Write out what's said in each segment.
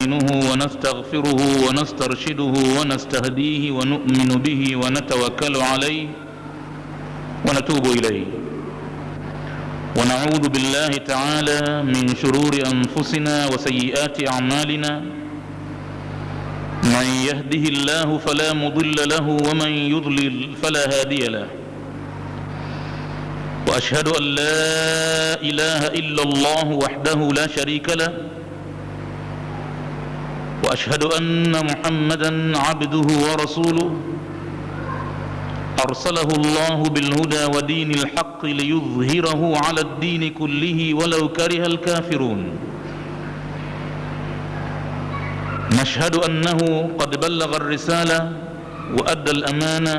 ونستغفره ونسترشده ونستهديه ونؤمن به ونتوكل عليه ونتوب إليه، ونعوذ بالله تعالى من شرور أنفسنا وسيئات أعمالنا. من يهده الله فلا مضل له ومن يضلل فلا هادي له، وأشهد أن لا إله إلا الله وحده لا شريك له، وأشهد أن محمدًا عبده ورسوله أرسله الله بالهدى ودين الحق ليظهره على الدين كله ولو كره الكافرون. نشهد أنه قد بلغ الرسالة وأدى الأمانة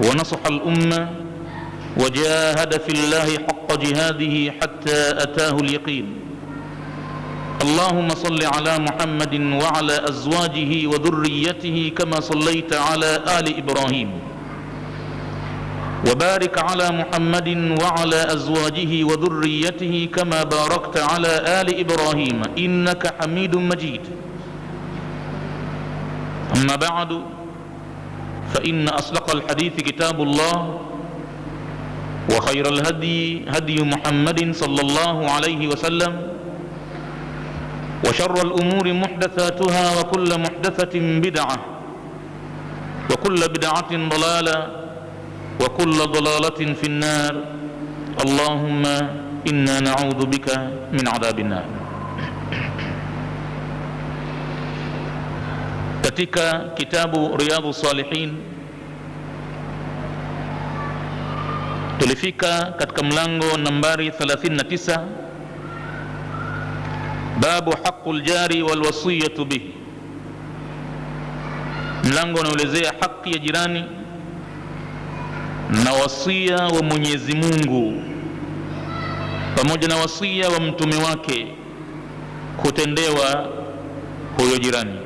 ونصح الأمة وجاهد في الله حق جهاده حتى أتاه اليقين. اللهم صل على محمد وعلى أزواجه وذريته كما صليت على آل إبراهيم، وبارك على محمد وعلى أزواجه وذريته كما باركت على آل إبراهيم إنك حميد مجيد. أما بعد، فإن أصدق الحديث كتاب الله، وخير الهدي هدي محمد صلى الله عليه وسلم، وشر الأمور محدثاتها وكل محدثة بدعة وكل بدعة ضلالة وكل ضلالة في النار. اللهم إنا نعوذ بك من عذاب النار. Katika kitabu Riyadhus Salihin tulifika katika mlango nambari 39, babu haqqul jari wal wasiyatu bihi. Mlango unaelezea haki ya jirani na wasia wa Mwenyezi Mungu pamoja na wasia wa mtume wake kutendewa huyo jirani.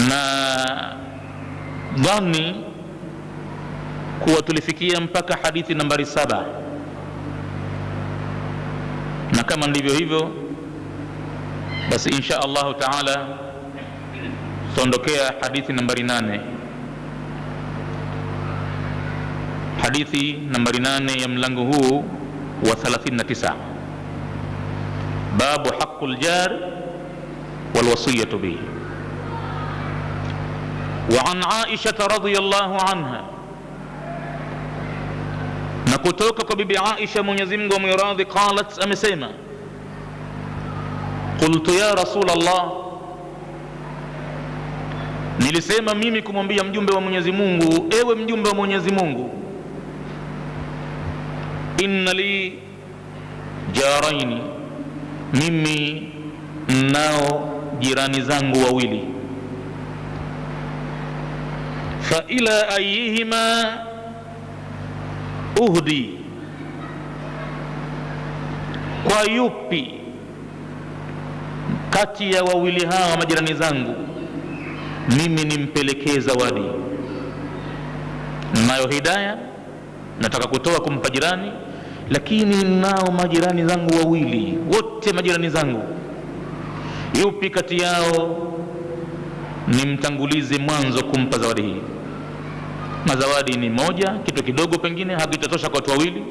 Na dhani kuwa tulifikia mpaka hadithi nambari 7, na kama ndivyo hivyo basi insha Allah taala tuondokea hadithi nambari 8. Hadithi nambari 8 ya mlango huu wa 39, babu haqqul jar wal wasiyatu bihi. Wa an Aisha radhiyallahu anha, na kutoka kwa bibi Aisha Mwenyezi Mungu amwiradhi, qalat, amesema, qultu ya Rasul Allah, nilisema mimi kumwambia mjumbe wa Mwenyezi Mungu, ewe mjumbe wa Mwenyezi Mungu, inna li jaraini, mimi nao jirani zangu wawili, fa ila ayihima uhdi, kwa yupi kati ya wawili hawa majirani zangu mimi nimpelekee zawadi. Nayo hidaya nataka kutoa kumpa jirani, lakini nao majirani zangu wawili, wote majirani zangu, yupi kati yao nimtangulize mwanzo kumpa zawadi hii? Na zawadi ni moja, kitu kidogo, pengine hakitatosha kwa watu wawili.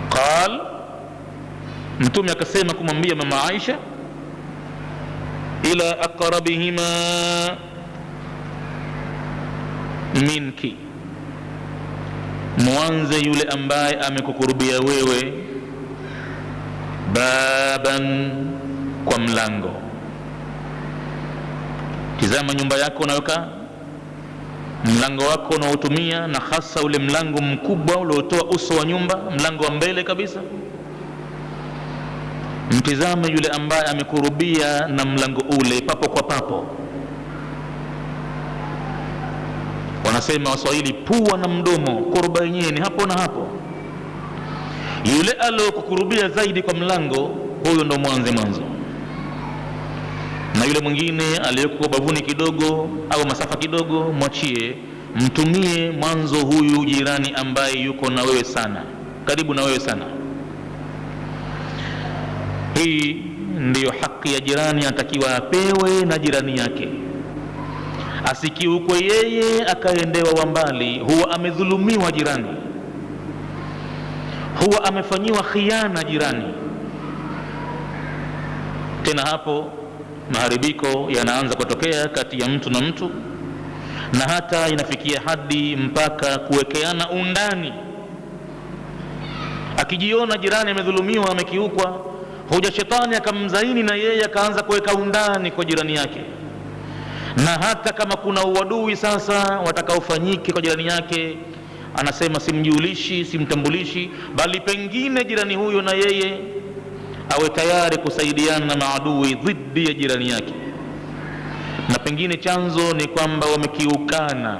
Qal, mtume akasema kumwambia mama Aisha, ila aqrabihima minki, mwanze yule ambaye amekukurubia wewe, baban, kwa mlango. Tizama nyumba yako unayokaa, mlango wako unaotumia, na hasa ule mlango mkubwa uliotoa uso wa nyumba, mlango wa mbele kabisa. Mtizame yule ambaye amekurubia na mlango ule papo kwa papo. Wanasema Waswahili, pua na mdomo, kuruba yenyewe ni hapo na hapo. Yule aliyokukurubia zaidi kwa mlango, huyo ndo mwanzo, na yule mwingine aliyekuwa bavuni kidogo au masafa kidogo, mwachie, mtumie mwanzo huyu jirani ambaye yuko na wewe sana, karibu na wewe sana. Hii ndiyo haki ya jirani, anatakiwa apewe na jirani yake, asikiukwe yeye akaendewa wa mbali. Huwa amedhulumiwa jirani, huwa amefanyiwa khiana jirani. Tena hapo maharibiko yanaanza kutokea kati ya mtu na mtu, na hata inafikia hadi mpaka kuwekeana undani. Akijiona jirani amedhulumiwa, amekiukwa, huja shetani akamzaini na yeye akaanza kuweka undani kwa jirani yake. Na hata kama kuna uadui sasa watakaofanyike kwa jirani yake, anasema simjulishi, simtambulishi, bali pengine jirani huyo na yeye awe tayari kusaidiana na maadui dhidi ya jirani yake, na pengine chanzo ni kwamba wamekiukana,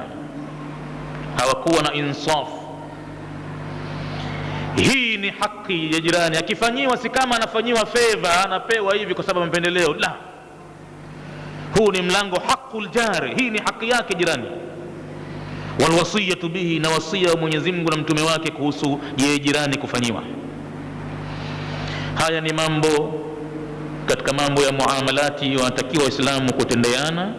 hawakuwa na insaf. Hii ni haki ya jirani. Akifanyiwa si kama anafanyiwa favor, anapewa hivi kwa sababu mapendeleo, la. Huu ni mlango haqqul jari, hii ni haki yake jirani. Walwasiyatu bihi, na wasia wa Mwenyezi Mungu na mtume wake kuhusu yeye jirani kufanyiwa. Haya ni mambo katika mambo ya muamalati wanatakiwa Waislamu kutendeana,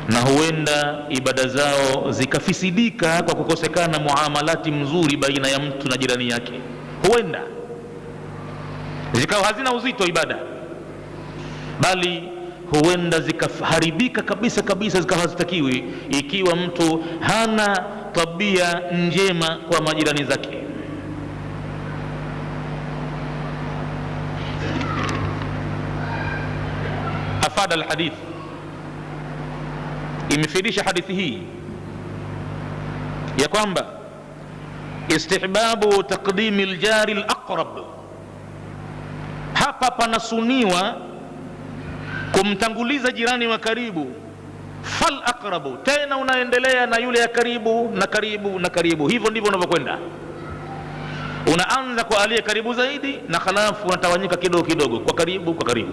na huenda ibada zao zikafisidika kwa kukosekana muamalati mzuri baina ya mtu na jirani yake. Huenda zikawa hazina uzito ibada, bali huenda zikaharibika kabisa kabisa, zikawa hazitakiwi ikiwa mtu hana tabia njema kwa majirani zake. Afada alhadith, imefidisha hadithi hii ya kwamba istihbabu taqdimi aljari alaqrab, hapa panasuniwa kumtanguliza jirani wa karibu, fal aqrabu, tena unaendelea na yule ya karibu na karibu na karibu. Hivyo ndivyo unavyokwenda, unaanza kwa aliye karibu zaidi na halafu unatawanyika kidogo kidogo kwa karibu kwa karibu.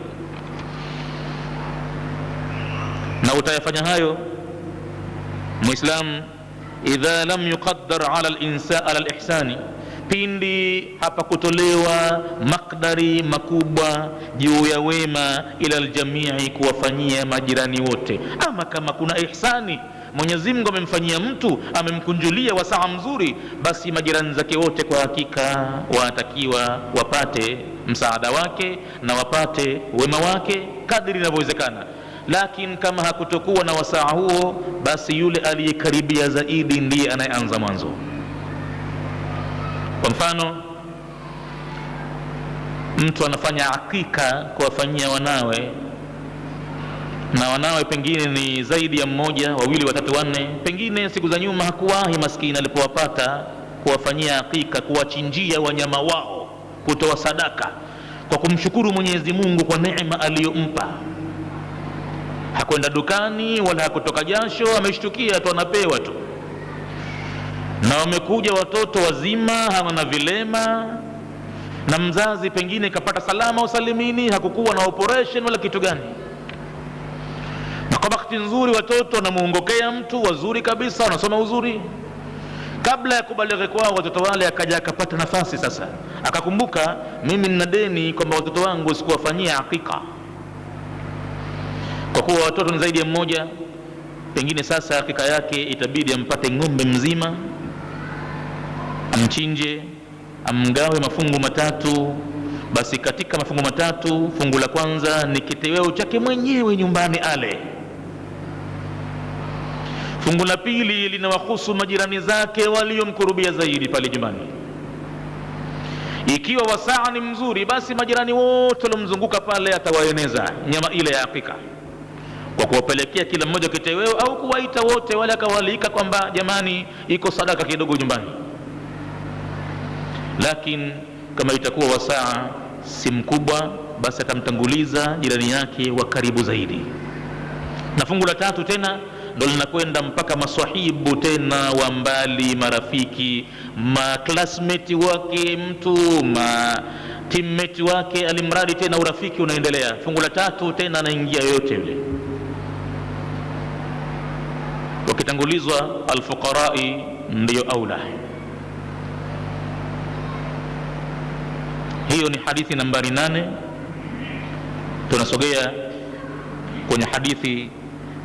Na utayafanya hayo Muislam idha lam yuqaddar ala al-ihsani, pindi hapa kutolewa makdari makubwa juu ya wema, ila aljamii, kuwafanyia majirani wote. Ama kama kuna ihsani Mwenyezi Mungu amemfanyia mtu, amemkunjulia wasaa mzuri, basi majirani zake wote kwa hakika watakiwa wapate msaada wake na wapate wema wake kadri inavyowezekana. Lakini kama hakutokuwa na wasaa huo, basi yule aliyekaribia zaidi ndiye anayeanza mwanzo. Kwa mfano, mtu anafanya akika kuwafanyia wanawe, na wanawe pengine ni zaidi ya mmoja, wawili, watatu, wanne. Pengine siku za nyuma hakuwahi maskini alipowapata kuwafanyia akika, kuwachinjia wanyama wao, kutoa sadaka kwa kumshukuru Mwenyezi Mungu kwa neema aliyompa. Hakwenda dukani wala hakutoka jasho, ameshtukia tu anapewa tu. Na wamekuja watoto wazima, hawana vilema, na mzazi pengine kapata salama usalimini, hakukuwa na operation wala kitu gani. Na kwa bahati nzuri watoto wanamuongokea mtu wazuri kabisa, wanasoma uzuri. Kabla ya kubalighi kwao watoto wale, akaja akapata nafasi sasa, akakumbuka mimi nina deni kwamba watoto wangu sikuwafanyia hakika. Kwa kuwa watoto ni zaidi ya mmoja, pengine sasa hakika yake itabidi ampate ng'ombe mzima, amchinje, amgawe mafungu matatu. Basi katika mafungu matatu, fungu la kwanza ni kiteweo chake mwenyewe nyumbani ale. Fungu la pili linawahusu majirani zake waliomkurubia zaidi pale nyumbani. Ikiwa wasaa ni mzuri, basi majirani wote waliomzunguka pale atawaeneza nyama ile ya hakika, kwa kuwapelekea kila mmoja kiteweo, au kuwaita wote wale akawalika kwamba jamani, iko sadaka kidogo nyumbani. Lakini kama itakuwa wasaa si mkubwa, basi atamtanguliza jirani yake wa karibu zaidi. Na fungu la tatu tena ndo linakwenda mpaka maswahibu tena wa mbali, marafiki, classmate wake mtu, teammate wake, alimradi tena urafiki unaendelea. Fungu la tatu tena anaingia yote yule. Wakitangulizwa alfuqarai ndiyo aula. Hiyo ni hadithi nambari 8 Tunasogea kwenye hadithi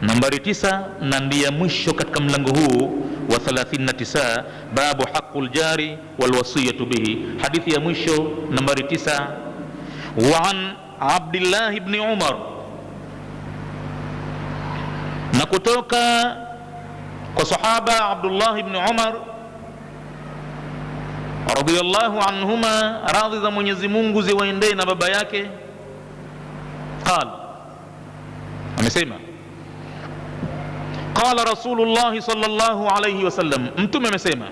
nambari 9 na ndiye mwisho katika mlango huu wa 39, babu haqqul jari wal wasiyatu bihi. Hadithi ya mwisho nambari 9, wa an Abdullah ibn Umar, na kutoka kwa sahaba Abdullah ibn Umar radhiyallahu anhuma, radhi za Mwenyezi Mungu ziwaendee na baba yake. Qala, amesema qala Rasulullah sallallahu alayhi wasallam, mtume amesema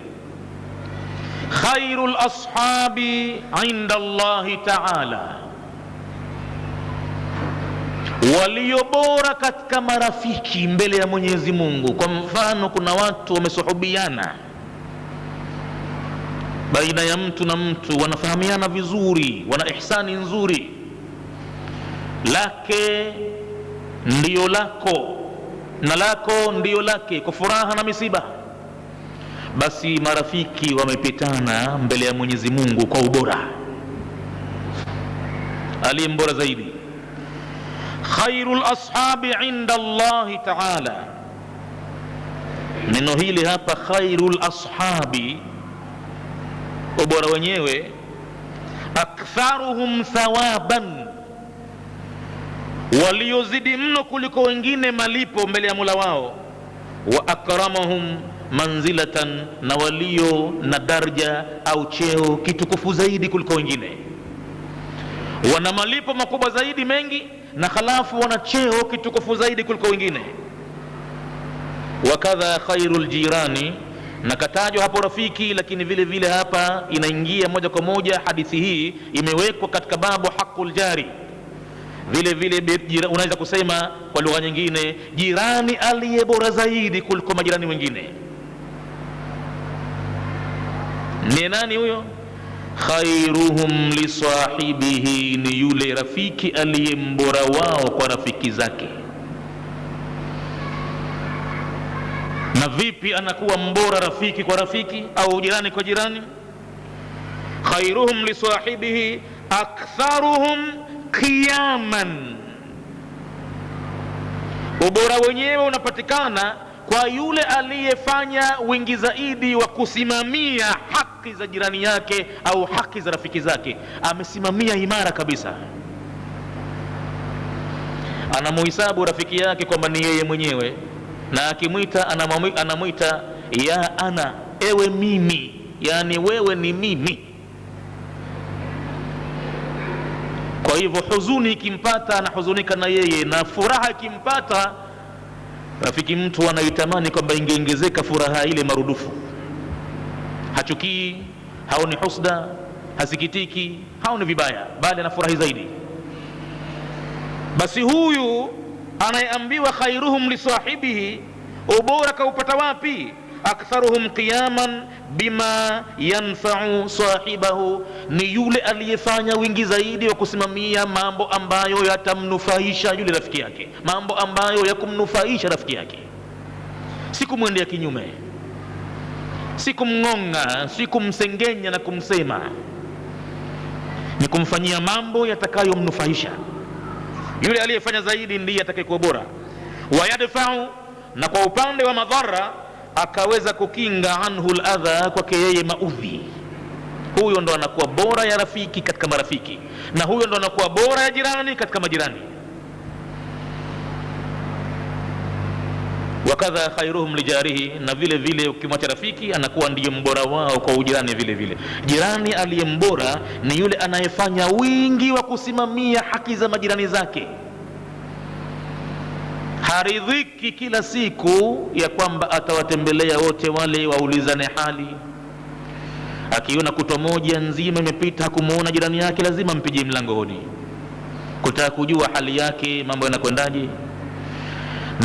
khairul ashabi inda Allahi ta'ala, walio bora katika marafiki mbele ya Mwenyezi Mungu. Kwa mfano, kuna watu wamesuhubiana baina ya mtu na mtu, wanafahamiana vizuri, wana ihsani nzuri, lake ndiyo lako na lako ndiyo lake, kwa furaha na misiba. Basi marafiki wamepitana mbele ya Mwenyezi Mungu kwa ubora, aliye mbora zaidi. Khairul ashabi inda Allahi ta'ala, neno hili hapa khairul ashabi, ubora wenyewe, aktharuhum thawaban, waliozidi mno kuliko wengine malipo mbele ya Mola wao, wa akramahum manzilatan, na walio na daraja au cheo kitukufu zaidi kuliko wengine. Wana malipo makubwa zaidi mengi, na halafu wana cheo kitukufu zaidi kuliko wengine. Wakadha khairul jirani, na katajwa hapo rafiki, lakini vile vile hapa inaingia moja kwa moja, hadithi hii imewekwa katika babu haqqul jari. Vile vile unaweza kusema kwa lugha nyingine, jirani aliye bora zaidi kuliko majirani wengine. Ni nani huyo? Khairuhum li sahibihi, ni yule rafiki aliye mbora wao kwa rafiki zake. Na vipi anakuwa mbora rafiki kwa rafiki au jirani kwa jirani? Khairuhum li sahibihi aktharuhum qiyaman, ubora wenyewe unapatikana kwa yule aliyefanya wingi zaidi wa kusimamia haki za jirani yake au haki za rafiki zake. Amesimamia imara kabisa, anamuhisabu rafiki yake kwamba ni yeye mwenyewe, na akimwita anamwita ya ana, ewe mimi, yani wewe ni mimi. Kwa hivyo huzuni ikimpata anahuzunika na yeye, na furaha ikimpata rafiki mtu anaitamani kwamba ingeongezeka furaha ile marudufu. Hachukii, haoni husda, hasikitiki, haoni vibaya, bali anafurahi zaidi. Basi huyu anayeambiwa khairuhum li sahibihi, ubora kaupata wapi? Aktharuhum qiyaman bima yanfa'u sahibahu, ni yule aliyefanya wingi zaidi wa kusimamia mambo ambayo yatamnufaisha yule rafiki yake, mambo ambayo yakumnufaisha rafiki yake, si kumwendea kinyume, si kumngonga, si kumsengenya na kumsema, ni kumfanyia mambo yatakayomnufaisha. Yule aliyefanya zaidi ndiye atakayekuwa bora. Wayadfa'u, na kwa upande wa madhara akaweza kukinga anhu al-adha, kwake yeye maudhi. Huyo ndo anakuwa bora ya rafiki katika marafiki, na huyo ndo anakuwa bora ya jirani katika majirani. Wakadha khairuhum lijarihi, na vile vile ukimwacha rafiki anakuwa ndiye mbora wao kwa ujirani. Vile vile jirani aliyembora ni yule anayefanya wingi wa kusimamia haki za majirani zake. Haridhiki kila siku ya kwamba atawatembelea wote wale waulizane hali. Akiona kutwa moja nzima imepita hakumuona jirani yake, lazima mpigie mlangoni kutaka kujua hali yake, mambo yanakwendaje.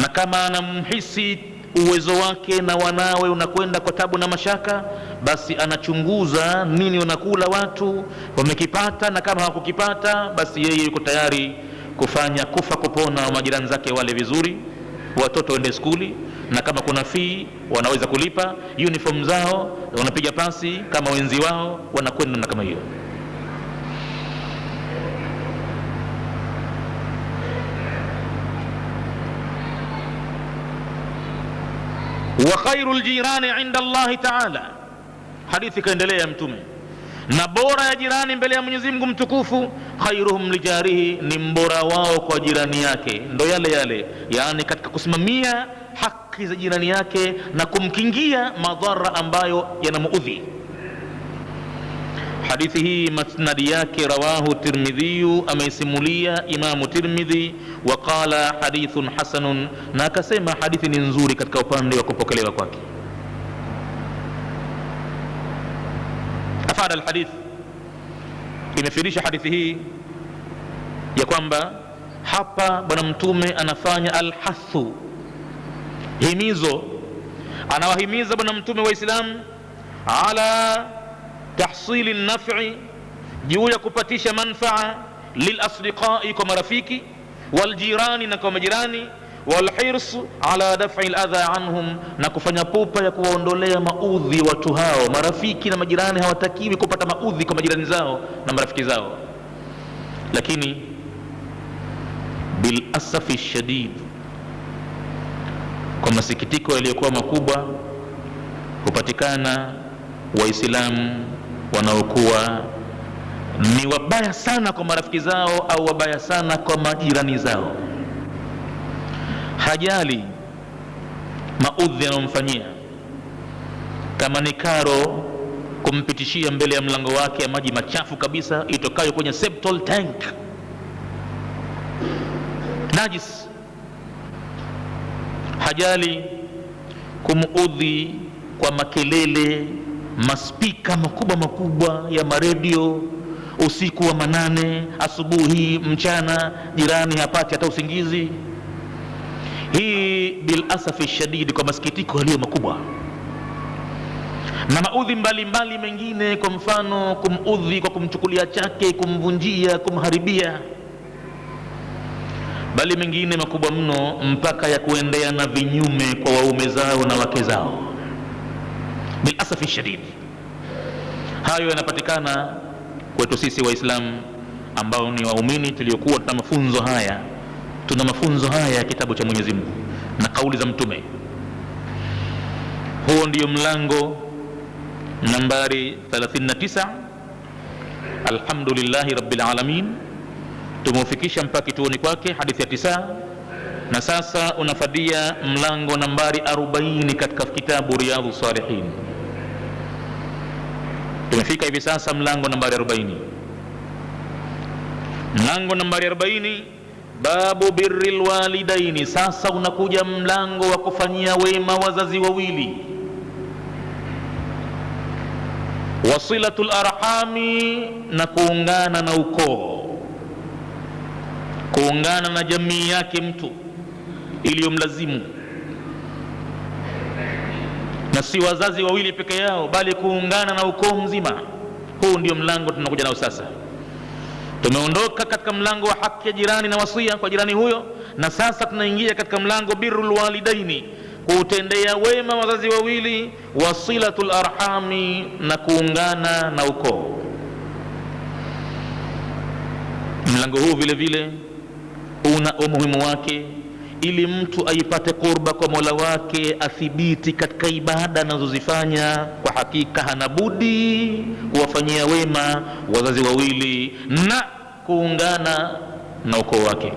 Na kama anamhisi uwezo wake na wanawe unakwenda kwa tabu na mashaka, basi anachunguza nini wanakula watu, wamekipata, na kama hawakukipata basi yeye yuko tayari kufanya kufa kupona wa majirani zake wale vizuri, watoto waende skuli, na kama kuna fee wanaweza kulipa, uniform zao wanapiga pasi kama wenzi wao, wanakwenda na kama hiyo. wa khairul jirani inda Allahi ta'ala. Hadithi kaendelea mtume, na bora ya jirani mbele ya Mwenyezi Mungu mtukufu, khairuhum lijarihi, ni mbora wao kwa jirani yake. Ndo yale yale, yani katika kusimamia haki za jirani yake na kumkingia madhara ambayo yanamuudhi. Hadithi hii masnadi yake rawahu Tirmidhi, ameisimulia Imamu Tirmidhi, wa qala hadithun hasanun, na akasema hadithi ni nzuri katika upande wa kupokelewa kwake. Afada alhadith, imefirisha hadithi hii ya kwamba hapa bwana mtume anafanya alhathu, himizo, anawahimiza bwana mtume wa Islam ala tahsili naf'i, juu ya kupatisha manfaa, lilasdiqai, kwa marafiki, waljirani, na kwa majirani, walhirs ala daf'i aladha anhum, na kufanya pupa ya kuwaondolea maudhi watu hao. Marafiki na majirani hawatakiwi kupata maudhi kwa majirani zao na marafiki zao. Lakini bil asafi shadid, kwa masikitiko yaliyokuwa makubwa, hupatikana Waislamu wanaokuwa ni wabaya sana kwa marafiki zao au wabaya sana kwa majirani zao. Hajali maudhi yanayomfanyia, kama ni karo kumpitishia mbele ya mlango wake ya maji machafu kabisa itokayo kwenye septal tank najis. Hajali kumuudhi kwa makelele, maspika makubwa makubwa ya maredio usiku wa manane, asubuhi, mchana, jirani hapati hata usingizi. Hii bil asafi shadid, kwa masikitiko yaliyo makubwa. Na maudhi mbalimbali mengine, kwa mfano kumudhi kwa kumchukulia chake, kumvunjia, kumharibia, bali mengine makubwa mno mpaka ya kuendea na vinyume kwa waume zao na wake zao, bil asafi shadid. Hayo yanapatikana kwetu sisi Waislamu ambao ni waumini tuliokuwa tuna mafunzo haya ya kitabu cha Mwenyezi Mungu na kauli za mtume. Huo ndio mlango nambari 39. Alhamdulillahi rabbil alamin, tumeufikisha mpaka kituoni kwake, hadithi ya 9, na sasa unafadia mlango nambari 40 katika kitabu Riyadhus Salihin. Tumefika hivi sasa mlango nambari 40. Mlango nambari 40, babu birril walidaini. Sasa unakuja mlango wa kufanyia wema wazazi wawili, wasilatul arhami, na kuungana na ukoo, kuungana na jamii yake mtu iliyomlazimu, na si wazazi wawili peke yao, bali kuungana na ukoo mzima. Huu ndio mlango tunakuja nao sasa. Tumeondoka katika mlango wa haki ya jirani na wasia kwa jirani huyo, na sasa tunaingia katika mlango birrul walidaini, kutendea wema wazazi wawili, wasilatul arhami, na kuungana na ukoo. Mlango huu vile vile una umuhimu wake, ili mtu aipate kurba kwa Mola wake, athibiti katika ibada anazozifanya. Kwa hakika hana budi kuwafanyia wema wazazi wawili na kuungana na ukoo wake.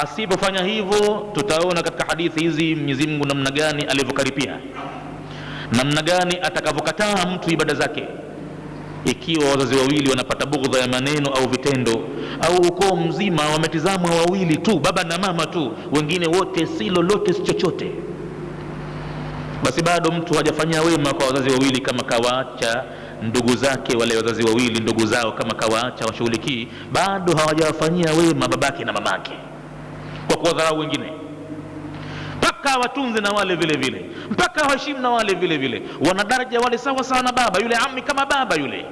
Asipofanya hivyo, tutaona katika hadithi hizi Mwenyezi Mungu namna gani alivyokaripia, namna gani atakavyokataa mtu ibada zake, ikiwa wazazi wawili wanapata bughdha ya maneno au vitendo, au ukoo mzima wametizamwa wawili tu, baba na mama tu, wengine wote si lolote, si chochote, basi bado mtu hajafanyia wema kwa wazazi wawili. Kama kawaacha ndugu zake wale wazazi wawili, ndugu zao kama kawaacha washughulikii, bado hawajawafanyia wema babake na mamake kwa kuwadharau wengine. Mpaka watunze na wale vile vile, mpaka waheshimu na wale vile vile, wana daraja wale sawa sawa na baba yule, ammi kama baba yule,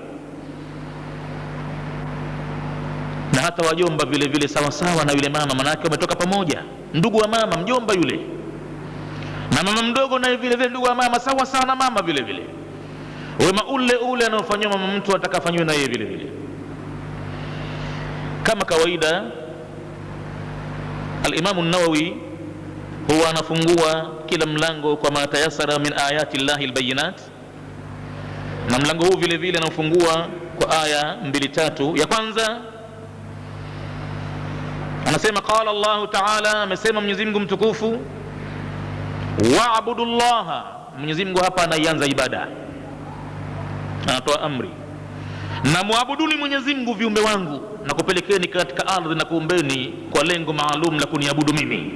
na hata wajomba vile vile sawa sawa na yule mama, manake wametoka pamoja, ndugu wa mama, mjomba yule, na mama mdogo naye vile vile ndugu wa mama, sawa sawa na mama vile vile. Wema ule anaofanywa mama mtu atakafanywa na yeye vile vile. Kama kawaida, al-Imam an-Nawawi huwa anafungua kila mlango kwa ma tayassara min ayati llahi albayinat, na mlango huu vile vile anafungua kwa aya 2-3. Ya kwanza anasema qala Allahu ta'ala, amesema Mwenyezi Mungu mtukufu, wa'budu llaha. Mwenyezi Mungu hapa anaianza ibada, anatoa amri, na muabuduni Mwenyezi Mungu viumbe wangu, na kupelekeni katika ardhi na kuumbeni kwa lengo maalum la kuniabudu mimi.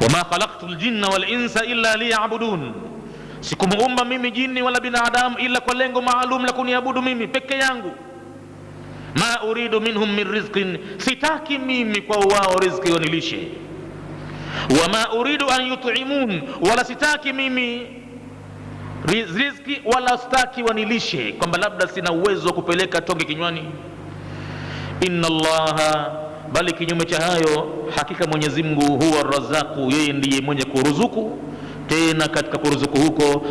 wama khalaqtu ljinna wal insa illa liya'budun, sikumuumba mimi jini wala binadamu ila kwa lengo maalum la kuniabudu mimi peke yangu. ma uridu minhum min rizqin, sitaki mimi kwa wao riziki wanilishe. wama uridu an yut'imun, wala sitaki mimi riziki wala sitaki wanilishe, kwamba labda sina uwezo wa kupeleka tonge kinywani. inna Allaha, bali kinyume cha hayo, hakika Mwenyezi Mungu huwa Razzaqu, yeye ndiye mwenye kuruzuku, tena katika kuruzuku huko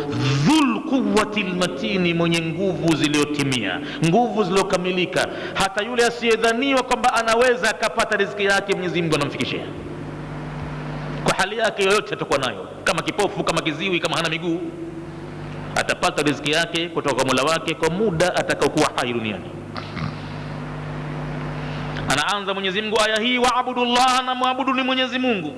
dhul quwwatil matini, mwenye nguvu zilizotimia, nguvu zilizokamilika. Hata yule asiyedhaniwa kwamba anaweza akapata riziki yake, Mwenyezi Mungu anamfikishia kwa hali yake yoyote atakuwa nayo, kama kipofu, kama kiziwi, kama hana miguu, atapata riziki yake kutoka kwa Mola wake kwa muda atakaokuwa hai duniani. Anaanza Mwenyezi Mungu aya hii, wa'budullaha, na muabudu ni Mwenyezi Mungu.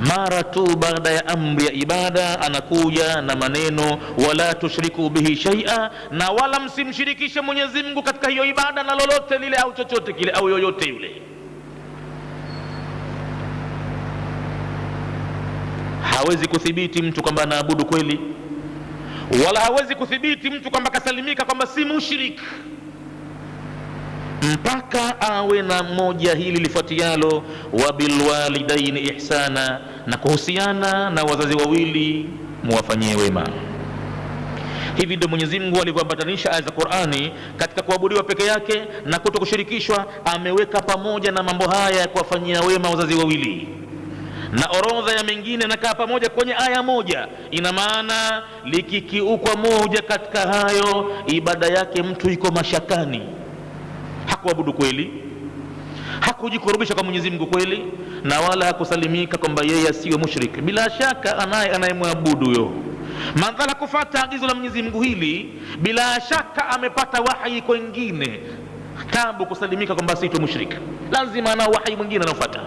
Mara tu baada ya amri ya ibada anakuja na maneno wala tushriku bihi shay'a, na wala msimshirikishe Mwenyezi Mungu katika hiyo ibada na lolote lile au chochote kile au yoyote yule. Hawezi kuthibiti mtu kwamba anaabudu kweli, wala hawezi kuthibiti mtu kwamba kasalimika kwamba si mushrik, mpaka awe na moja hili lifuatialo, wa bilwalidaini ihsana, na kuhusiana na wazazi wawili muwafanyie wema. Hivi ndio Mwenyezi Mungu alivyoambatanisha aya za Qur'ani katika kuabudiwa peke yake na kutokushirikishwa. Ameweka pamoja na mambo haya ya kuwafanyia wema wazazi wawili, na orodha ya mengine nakaa pamoja kwenye aya moja. Ina maana likikiukwa moja katika hayo, ibada yake mtu iko mashakani, hakuabudu kweli, hakujikurubisha kwa Mwenyezi Mungu kweli, na wala hakusalimika kwamba yeye asiwe mushrik. Bila shaka anayemwabudu huyo, madhala kufuata agizo la Mwenyezi Mungu hili, bila shaka amepata wahi kwingine tabu kusalimika kwamba si mushrik. Lazima ana wahi mwingine anafuata,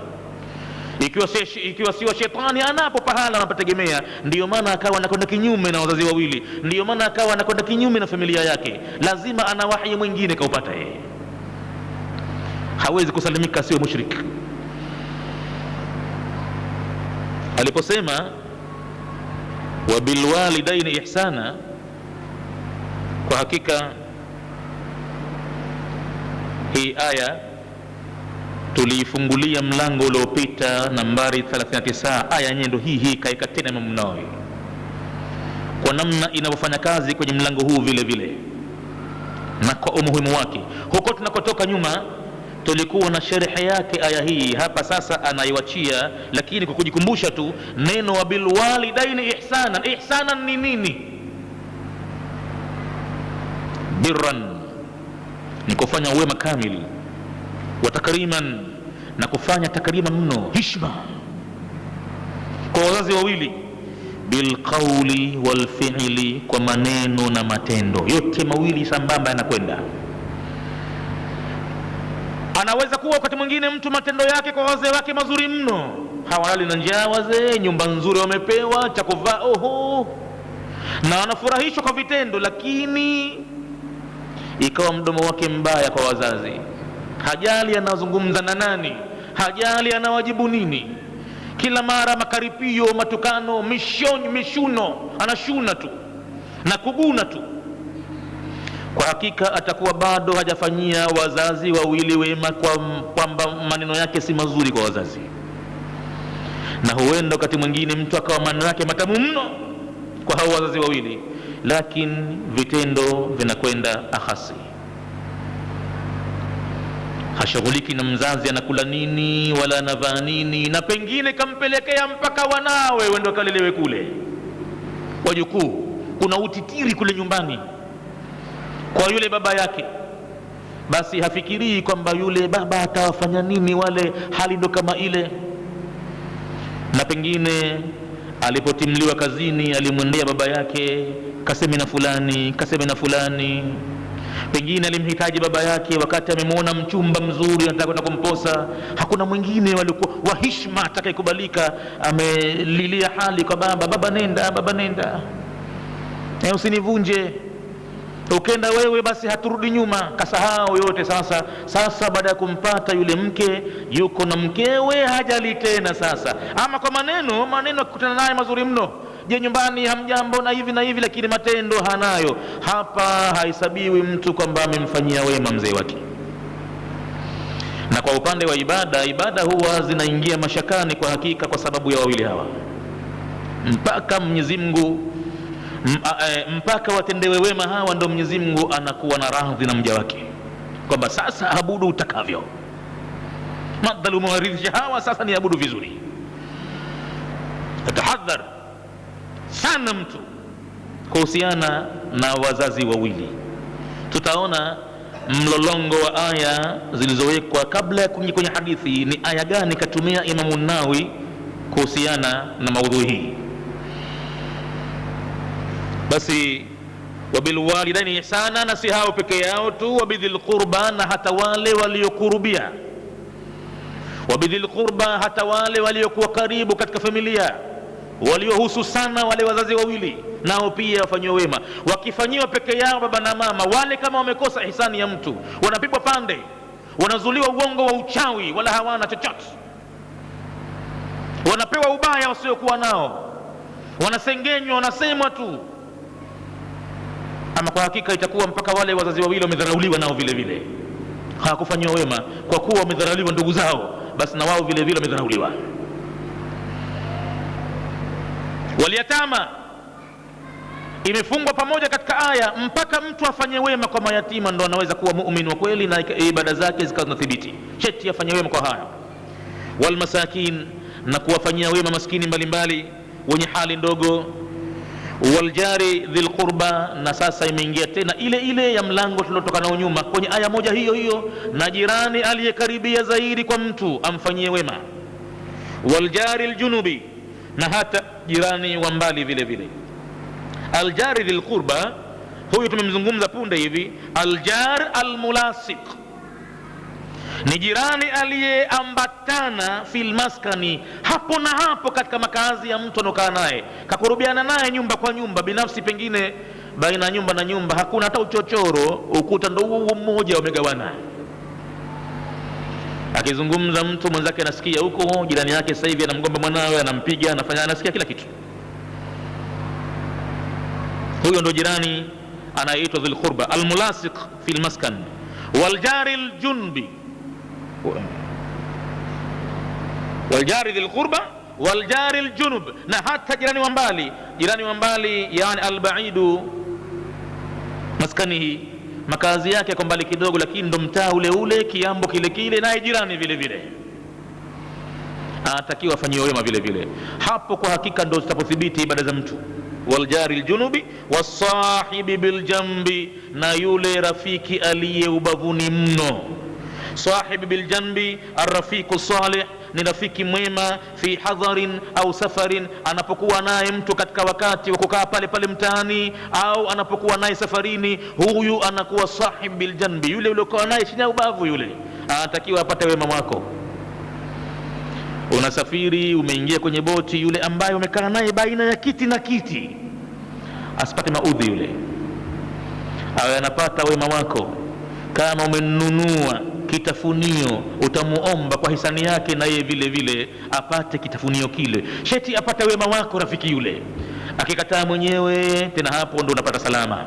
ikiwa sio shetani anapo pahala anapategemea. Ndiyo maana akawa anakwenda kinyume na wazazi wawili, ndiyo maana akawa anakwenda kinyume na familia yake. Lazima ana wahi mwingine kaupata yeye, hawezi kusalimika sio mushrik. Aliposema wa bilwalidaini ihsana, kwa hakika hii aya tuliifungulia mlango uliopita nambari 39. Aya yenyewe ndio hii kaika tena Imam Nawawi kwa namna inavyofanya kazi kwenye mlango huu vile vile na kwa umuhimu wake. Huko tunakotoka nyuma tulikuwa na sharhi yake aya hii, hapa sasa anaiwachia, lakini kwa kujikumbusha tu neno wa bilwalidaini ihsanan. Ihsanan ni nini? Birran ni kufanya wema kamili, wa takriman na kufanya takrima mno, hishma kwa wazazi wawili, bilqauli walfi'li, kwa maneno na matendo yote mawili sambamba yanakwenda. Anaweza kuwa wakati mwingine mtu matendo yake kwa wazee wake mazuri mno, hawalali na njaa wazee, nyumba nzuri wamepewa, cha kuvaa oho, na wanafurahishwa kwa vitendo, lakini ikawa mdomo wake mbaya kwa wazazi. Hajali anazungumza na nani, hajali anawajibu nini, kila mara makaripio, matukano, mishuno, anashuna tu na kuguna tu. Kwa hakika atakuwa bado hajafanyia wazazi wawili wema, kwamba maneno yake si mazuri kwa wazazi. Na huenda wakati mwingine mtu akawa maneno yake matamu mno kwa hao wazazi wawili, lakini vitendo vinakwenda ahasi. Hashughuliki na mzazi anakula nini wala anavaa nini, na pengine kampelekea mpaka wanawe wende wakalelewe kule, wajukuu. Kuna utitiri kule nyumbani kwa yule baba yake, basi hafikirii kwamba yule baba atawafanya nini wale, hali ndo kama ile. Na pengine alipotimliwa kazini alimwendea baba yake, kaseme na fulani, kaseme na fulani. Pengine alimhitaji baba yake wakati amemwona mchumba mzuri anataka kwenda kumposa, hakuna mwingine walikuwa wa heshima atakayekubalika, amelilia hali kwa baba, baba nenda, baba nenda, usinivunje, ukenda wewe basi haturudi nyuma. Kasahau yote. Sasa baada ya kumpata yule mke, yuko na mkewe, hajali tena sasa. Ama kwa maneno akikutana naye mazuri mno, je, nyumbani hamjambo na hivi na hivi, lakini matendo hanayo. Hapa haisabiwi mtu kwamba amemfanyia wema mzee wake. Na kwa upande wa ibada huwa zinaingia mashakani kwa hakika, kwa sababu ya wawili hawa, mpaka Mwenyezi Mungu mpaka watendewe wema hawa, ndo Mwenyezi Mungu anakuwa na radhi na mja wake kwamba sasa abudu utakavyo, madhalu muwaridhisha hawa, sasa ni abudu vizuri. Tahadhar sana mtu kuhusiana na wazazi wawili. Tutaona mlolongo wa aya zilizowekwa kabla ya kuingia kwenye hadithi, ni aya gani katumia Imamu Nawawi kuhusiana na maudhui hii. Basi wabilwalidaini ihsana, na si hao peke yao tu, wabidhil qurba, na hata wale waliokurubia, wabidhil qurba, hata wale waliokuwa karibu katika familia, waliohusu sana wale wazazi wawili, nao pia wafanyiwe wema. Wakifanyiwa peke yao baba na mama, wale kama wamekosa ihsani ya mtu, wanapigwa pande, wanazuliwa uongo wa uchawi, wala hawana chochote, wanapewa ubaya wasiokuwa nao, wanasengenywa, wanasemwa tu. Ama kwa hakika itakuwa mpaka wale wazazi wawili wamedharauliwa nao vile vile, hawakufanyiwa wema. Kwa kuwa wamedharauliwa ndugu zao, basi na wao vile vile wamedharauliwa. Waliyatama imefungwa pamoja katika aya, mpaka mtu afanye wema kwa mayatima ndo anaweza kuwa muumini wa kweli na ibada zake zikawa zinathibiti. Cheti afanye wema kwa haya. Walmasakin, na kuwafanyia wema maskini mbalimbali wenye hali ndogo. Waljari dhil qurba, na sasa imeingia tena ile ya mlango tuliotoka nao nyuma kwenye aya moja hiyo, na jirani aliyekaribia zaidi kwa mtu amfanyie wema. Waljari aljunubi, na hata jirani wa mbali vile vile. Aljari dhil qurba, huyu tumemzungumza punde hivi. Aljar almulasiq ni jirani aliyeambatana fil maskani, hapo na hapo katika makazi ya mtu anokaa naye, kakurubiana naye nyumba kwa nyumba. Binafsi pengine baina nyumba na nyumba hakuna hata uchochoro, ukuta ndo huo mmoja wamegawana. Akizungumza mtu mwenzake anasikia huko, jirani yake sasa hivi anamgomba mwanawe, anampiga, anafanya, anasikia kila kitu. Huyo ndo jirani anaitwa dhil qurba almulasiq fil maskan. Waljari aljunbi, waljari dhil qurba waljari aljunub, na hata jirani wa mbali. Jirani wa mbali yani albaidu maskanihi, makazi yake kwa mbali kidogo, lakini ndo mtaa ule ule, kiambo kile kile, naye jirani vile vile anatakiwa afanyiwe wema vile vile. Hapo kwa hakika ndo zitapothibiti ibada za mtu. Waljari aljunubi wasahibi biljambi, na yule rafiki aliye ubavuni mno. Sahibi biljambi arrafiqu salih, ni rafiki mwema fi hadharin au safarin, anapokuwa naye mtu katika wakati wa kukaa pale pale mtaani, au anapokuwa naye safarini, huyu anakuwa sahib biljanbi. Yule uliokuwa naye chini ya ubavu, yule anatakiwa apate wema wako. Unasafiri, umeingia kwenye boti, yule ambaye umekaa naye baina ya kiti na kiti asipate maudhi, yule awe anapata wema wako. Kama umenunua kitafunio, utamuomba kwa hisani yake na yeye vile vile apate kitafunio kile, sheti apate wema wako rafiki yule. Akikataa mwenyewe, tena hapo ndo unapata salama.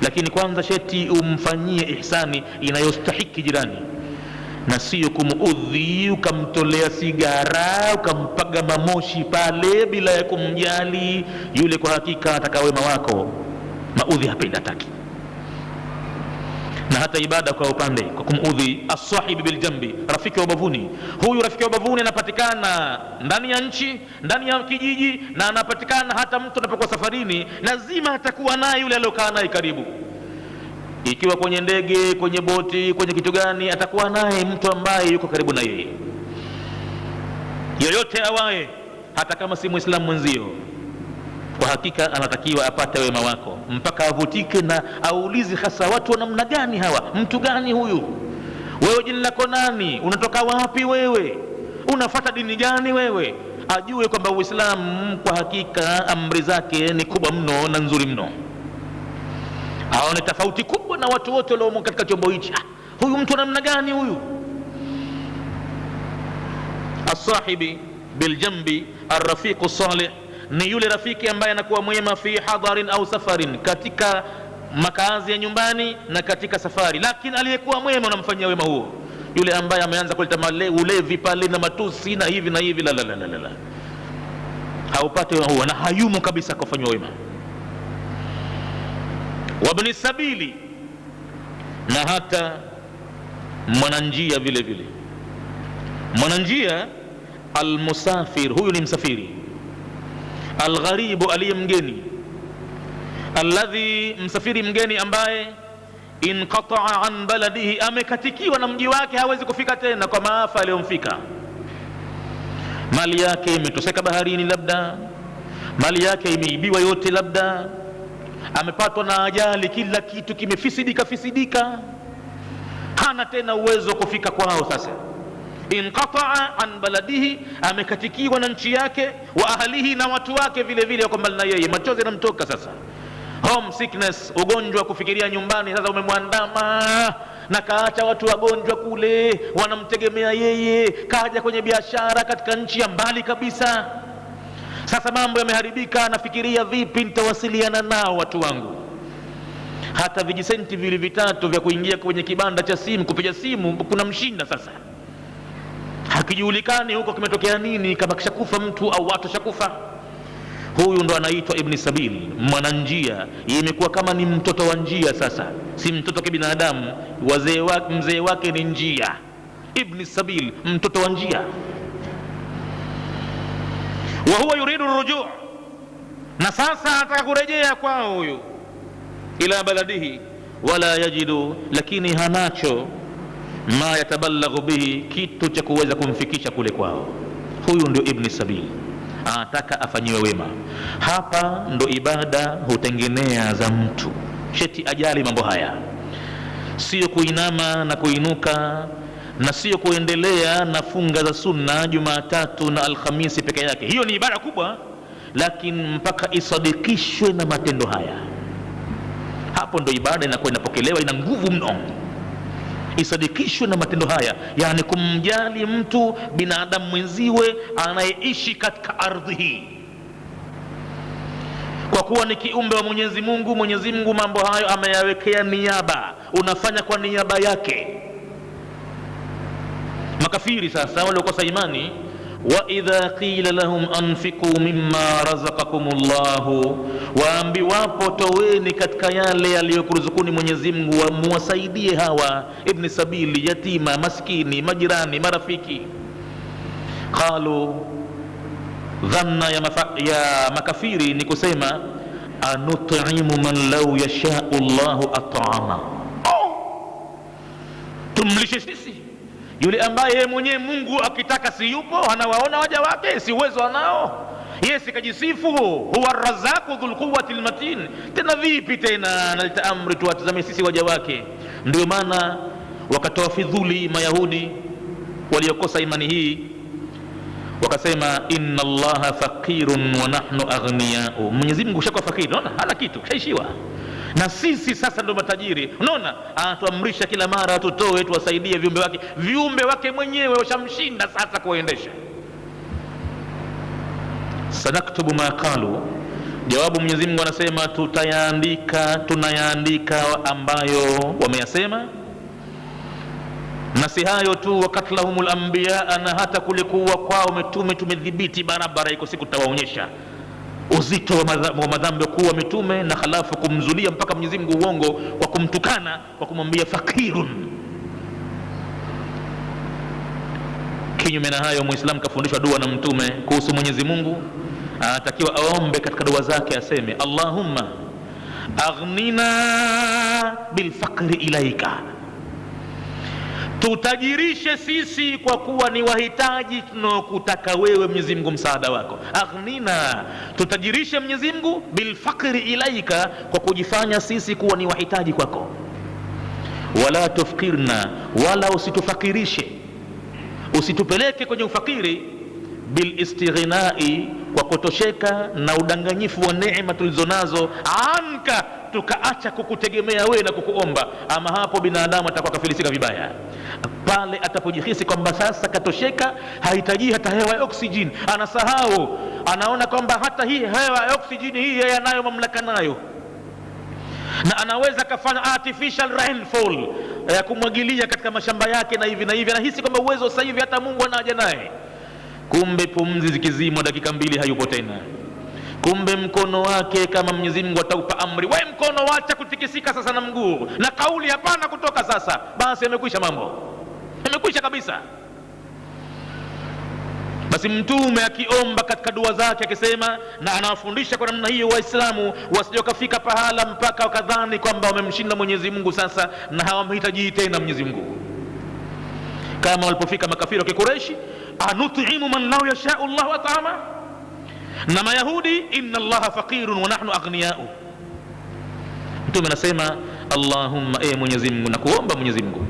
Lakini kwanza sheti umfanyie ihsani inayostahiki jirani, na sio kumuudhi, ukamtolea sigara, ukampaga mamoshi pale bila ya kumjali yule. Kwa hakika ataka wema wako, maudhi hapendi, hataki. Na hata ibada kwa upande kwa kumuudhi. As-sahibi biljambi, rafiki wa ubavuni. Huyu rafiki wa ubavuni anapatikana ndani ya nchi, ndani ya kijiji, na anapatikana hata mtu anapokuwa safarini, lazima atakuwa naye yule aliyokaa naye karibu. ikiwa kwenye ndege, kwenye boti, kwenye kitu gani, atakuwa naye mtu ambaye yuko karibu na yeye. Yoyote awaye, hata kama si muislamu mwenzio, kwa hakika anatakiwa apate wema wako, mpaka avutike na aulizi hasa watu wa namna gani hawa, mtu gani huyu, wewe jina lako nani, unatoka wapi wewe, unafuata dini gani wewe, ajue kwamba Uislamu kwa hakika amri zake ni kubwa mno na nzuri mno. Aone tofauti kubwa na watu wote walio katika chombo hichi. Huyu mtu namna gani huyu? As-sahibi biljambi arrafiqu salih, ni yule rafiki ambaye anakuwa mwema fi hadarin au safarin, katika makazi ya nyumbani na katika safari. Lakini aliyekuwa mwema unamfanyia wema huo, yule ambaye ameanza kuleta ulevi pale na matusi na hivi na hivi, la la la la, haupate wema huo na hayumo kabisa kufanywa wema. Wabni sabili, na hata mwananjia vile vile. Mwananjia almusafir, huyu ni msafiri. Algharibu, aliye mgeni. Alladhi, msafiri mgeni ambaye inqata'a an baladihi, amekatikiwa na mji wake, hawezi kufika tena kwa maafa aliyomfika. Mali yake imetoseka baharini, labda mali yake imeibiwa yote, labda amepatwa na ajali, kila kitu kimefisidika, hana tena uwezo wa kufika kwao. Sasa inqata'a an baladihi, amekatikiwa na nchi yake, wa ahlihi, na watu wake vile vile wako mbali na yeye, machozi yanamtoka sasa. Home sickness, ugonjwa kufikiria nyumbani sasa umemwandama, na kaacha watu wagonjwa kule wanamtegemea yeye, kaja kwenye biashara katika nchi ya mbali kabisa. Sasa mambo yameharibika, nafikiria vipi nitawasiliana nao watu wangu. Hata vijisenti vile vitatu vya kuingia kwenye kibanda cha simu kupiga simu kuna mshinda sasa, hakijulikani huko kimetokea nini, kama kishakufa mtu au watu shakufa. Huyu ndo anaitwa ibn sabil, mwananjia. Imekuwa kama ni mtoto wa njia sasa, si mtoto wa kibinadamu. Mzee wake ni njia, ibn sabil, mtoto wa njia. Wa huwa yuridu rujuu, na sasa anataka kurejea kwao huyu, ila baladihi, wala yajidu, lakini hanacho ma yatabalaghu bihi, kitu cha kuweza kumfikisha kule kwao. Huyu ndio ibn sabil, anataka afanyiwe wema. Hapa ndo ibada hutengenea za mtu, sheti ajali mambo haya, sio kuinama na kuinuka, na sio kuendelea na funga za sunna Jumatatu na Alhamisi peke yake. Hiyo ni ibada kubwa, lakini mpaka isadikishwe na matendo haya, hapo ndo ibada inakuwa inapokelewa, ina nguvu mno. Isadikishwe na matendo haya, yani kumjali mtu binadamu mwenziwe anayeishi katika ardhi hii, kwa kuwa ni kiumbe wa Mwenyezi Mungu. Mwenyezi Mungu mambo hayo ameyawekea niaba, unafanya kwa niaba yake. Makafiri sasa waliokosa imani, wa idha qila lahum anfiqu mimma razaqakumullahu, waambiwapo toweni katika yale aliyokuruzukuni Mwenyezi Mungu, muwasaidie hawa ibn sabili, yatima, maskini, majirani, marafiki. Qalu, dhanna ya makafiri ni kusema, anut'imu man law yasha'u Allahu at'ama, tumlishe sisi yule ambaye mwenyewe Mungu akitaka si yupo, anawaona waja wake, si uwezo anao yeye, sikajisifu huwa arrazaku dhul quwwati almatin. Tena vipi tena analeta amri tuwatazame sisi waja wake? Ndio maana wakatoa fidhuli Mayahudi waliokosa imani hii, wakasema inna Allaha faqirun wa nahnu aghniya'u, Mwenyezi Mungu shakuwa fakiri, unaona hana kitu, shaishiwa, na sisi sasa ndo matajiri. Unaona, anatuamrisha kila mara tutoe, tuwasaidie viumbe wake. Viumbe wake mwenyewe washamshinda sasa kuendesha. Sanaktubu ma qalu, jawabu Mwenyezi Mungu anasema tunayaandika ambayo wameyasema. Na si hayo tu, wakatlahumul anbiya, na hata kulikuwa kwao mitume tumedhibiti barabara, iko siku tutawaonyesha uzito wa madhambi kuwa mitume, na halafu kumzulia mpaka Mwenyezi Mungu uongo wa kumtukana, wa kumwambia fakirun. Kinyume na hayo, Muislamu kafundishwa dua na mtume kuhusu Mwenyezi Mungu, anatakiwa aombe katika dua zake, aseme Allahumma aghnina bilfaqri ilaika, tutajirishe sisi kwa kuwa ni wahitaji tunaokutaka wewe Mwenyezi Mungu msaada wako. Aghnina, tutajirishe Mwenyezi Mungu bilfaqri ilaika, kwa kujifanya sisi kuwa ni wahitaji kwako. Wala tufkirna, wala usitufakirishe, usitupeleke kwenye ufakiri, bilistighnai, kwa kutosheka na udanganyifu wa neema tulizonazo, anka, tukaacha kukutegemea wewe na kukuomba. Ama hapo binadamu atakuwa kafilisika vibaya, pale atapojihisi kwamba sasa katosheka, hahitaji hata hewa ya oksijeni, anasahau, anaona kwamba hata hii hewa ya oksijeni hii yeye anayo mamlaka nayo, na anaweza kafanya artificial rainfall ya kumwagilia katika mashamba yake na hivi na hivi, anahisi kwamba uwezo sasa hivi hata Mungu anaja naye. Kumbe pumzi zikizimwa dakika 2 hayupo tena. Kumbe mkono wake, kama Mwenyezi Mungu ataupa amri, wewe mkono wacha kutikisika sasa na mguu na kauli hapana kutoka sasa, basi yamekwisha, mambo yamekwisha kabisa. Basi Mtume akiomba katika dua zake akisema, na anawafundisha kwa namna hiyo Waislamu wasije kafika pahala mpaka wakadhani kwamba wamemshinda Mwenyezi Mungu sasa na hawamhitaji tena Mwenyezi Mungu, kama walipofika makafiri wa Kikureishi, anut'imu man law yasha'u Allahu at'ama, na Mayahudi, inna Allaha faqirun wa nahnu aghniya'u. Mtume anasema, Allahumma, Mwenyezi Mungu, nakuomba Mwenyezi Mungu,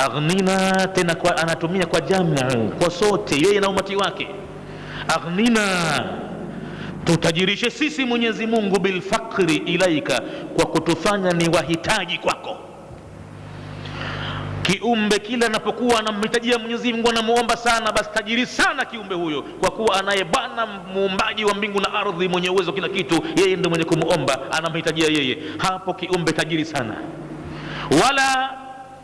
aghnina, tena kwa anatumia kwa jamu, kwa sote, yeye na umati wake. Aghnina, tutajirishe sisi Mwenyezi Mungu bilfaqri ilaika, kwa kutufanya ni wahitaji kwako. Kiumbe kila anapokuwa anamhitajia Mwenyezi Mungu, anamuomba sana, basi tajiri sana kiumbe huyo, kwa kuwa anayebana muumbaji wa mbingu na ardhi, mwenye uwezo kila kitu, yeye ndiye mwenye kumuomba, anamhitajia yeye. Hapo kiumbe tajiri sana. Wala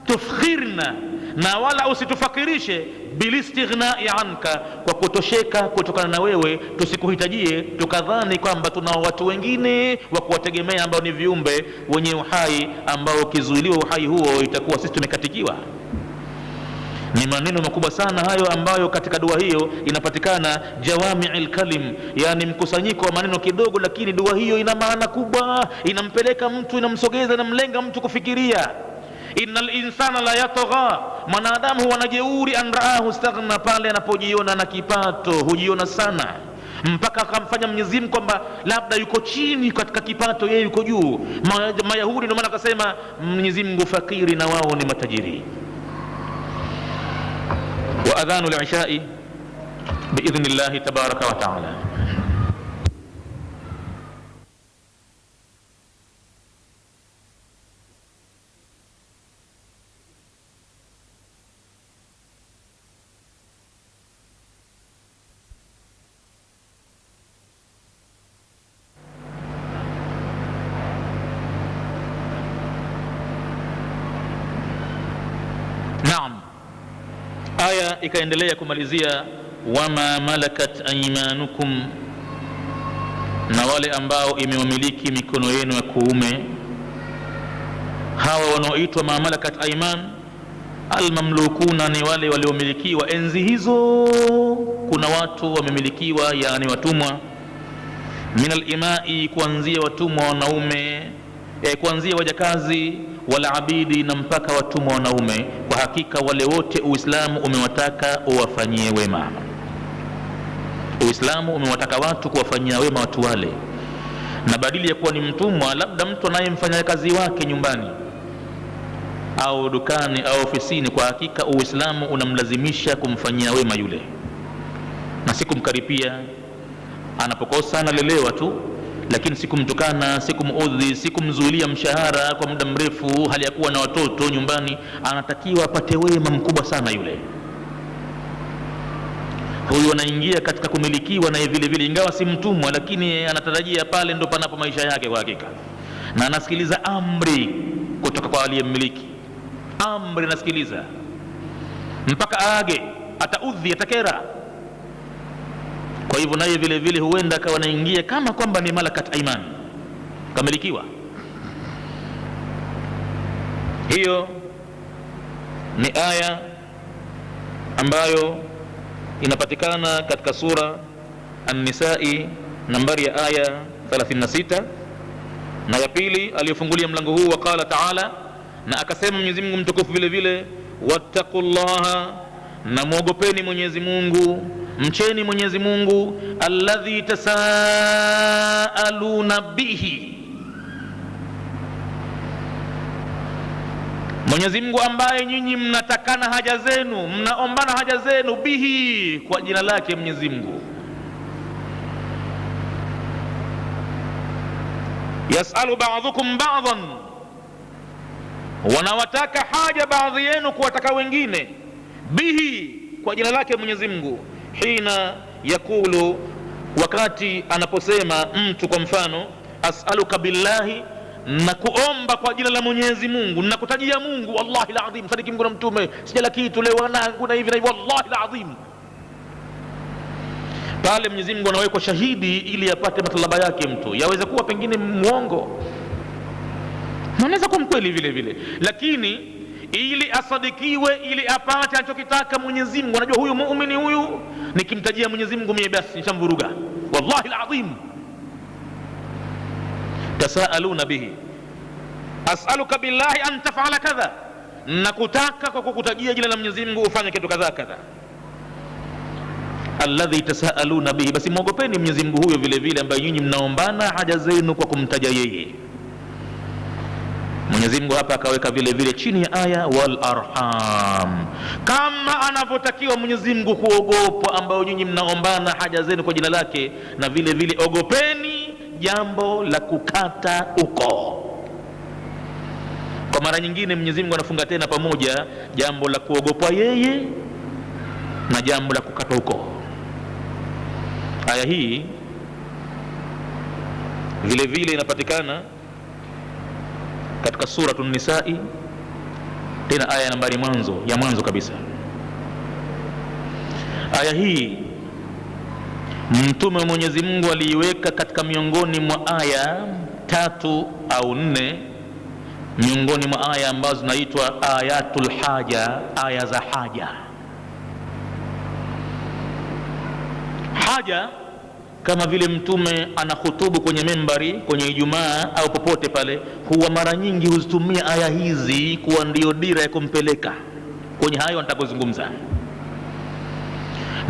tufkhirna, na wala usitufakirishe, bilistighnai anka, kwa kutosheka kutokana na wewe, tusikuhitajie tukadhani kwamba tuna watu wengine wa kuwategemea ambao ni viumbe wenye uhai, ambao kizuiliwa uhai huo itakuwa sisi tumekatikiwa. Ni maneno makubwa sana hayo, ambayo katika dua hiyo inapatikana jawami'il kalim, yani mkusanyiko wa maneno kidogo, lakini dua hiyo ina maana kubwa, inampeleka mtu, inamsogeza, inamlenga mtu kufikiria. Innal insana la yatagha, mwanadamu huwa na jeuri, an raahu staghna, pale anapojiona na kipato hujiona sana, mpaka akamfanya Mwenyezi Mungu kwamba labda yuko chini katika kipato, yeye yuko juu. Mayahudi ndio maana akasema Mwenyezi Mungu fakiri na wao ni matajiri. Wa adhanu al-ishai biidhnillahi tabaraka wa taala. Naam, aya ikaendelea kumalizia, wama malakat aymanukum, na wale ambao imewamiliki mikono yenu ya kuume. Hawa wanaoitwa ma malakat ayman, almamlukuna, ni wale waliomilikiwa enzi hizo. Kuna watu wamemilikiwa, yani watumwa, min alimai, kuanzia watumwa wanaume, kuanzia wajakazi, wala abidi, na mpaka watumwa wanaume. Kwa hakika wale wote Uislamu umewataka uwafanyie wema. Uislamu umewataka watu kuwafanyia wema watu wale, na badili ya kuwa ni mtumwa, labda mtu anayemfanyia kazi wake nyumbani au dukani au ofisini, kwa hakika Uislamu unamlazimisha kumfanyia wema yule, na si kumkaripia. Anapokosa analelewa tu, lakini sikumtukana, sikumuudhi, sikumzuilia mshahara kwa muda mrefu hali ya kuwa na watoto nyumbani. Anatakiwa apate wema mkubwa sana yule. Huyu anaingia katika kumilikiwa na vile vile, ingawa si mtumwa, lakini anatarajia pale ndo panapo maisha yake kwa hakika, na anasikiliza amri kutoka kwa aliyemmiliki. Amri anasikiliza mpaka aage, ataudhi, atakera. Kwa hivyo naye vile vile huenda akawa anaingia kama kwamba ni malakat aiman, kamilikiwa. Hiyo ni aya ambayo inapatikana katika sura An-Nisa'i, nambari ya aya 36. Na ya pili aliyofungulia mlango huu, waqala taala, na akasema Mwenyezi Mungu mtukufu vile vile, wattaqullaha, na muogopeni Mwenyezi Mungu, mcheni Mwenyezi Mungu, alladhi tasaaluna bihi, Mwenyezi Mungu ambaye nyinyi mnatakana haja zenu, mnaombana haja zenu, bihi, kwa jina lake Mwenyezi Mungu. Yasalu ba'dhukum ba'dhan, wanawataka haja baadhi yenu kuwataka wengine, bihi, kwa jina lake Mwenyezi Mungu. Hina yakulu, wakati anaposema mtu kwa mfano, as'aluka billahi, na kuomba kwa jina la Mwenyezi Mungu, na kutajia Mungu, wallahi alazim, sadiki Mungu na mtume, sijala kitu leo wanangu na hivi na hivi, wallahi alazim. Pale Mwenyezi Mungu anawekwa shahidi ili apate matalaba yake mtu. Yaweza kuwa pengine muongo, anaweza kuwa mkweli vile vile, lakini ili asadikiwe, ili apate anachokitaka Mwenyezi Mungu, anajua huyu muumini huyu, nikimtajia Mwenyezi Mungu mimi basi nishamvuruga, wallahi alazim. Tasaaluna bihi, as'aluka billahi an taf'ala kadha, nakutaka kwa kukutajia jina la Mwenyezi Mungu ufanye kitu kadha kadha. Alladhi tasaaluna bihi, basi muogopeni Mwenyezi Mungu huyo vile vile ambaye nyinyi mnaombana haja zenu kwa kumtaja yeye. Mwenyezi Mungu hapa akaweka vile vile chini ya aya, wal arham, kama anavyotakiwa Mwenyezi Mungu kuogopwa ambayo nyinyi mnaombana haja zenu kwa jina lake, na vile vile ogopeni jambo la kukata ukoo. Kwa mara nyingine Mwenyezi Mungu anafunga tena pamoja jambo la kuogopwa yeye na jambo la kukata ukoo. Aya hii vile vile inapatikana katika Suratun Nisa'i, tena aya nambari ya mwanzo kabisa. Aya hii Mtume wa Mwenyezi Mungu aliiweka katika miongoni mwa aya 3 au 4 miongoni mwa aya ambazo zinaitwa ayatul haja, aya za haja. Haja kama vile Mtume anahutubu kwenye membari, kwenye Ijumaa au popote pale, huwa mara nyingi huzitumia aya hizi kuwa ndio dira ya kumpeleka kwenye hayo nitakuzungumza.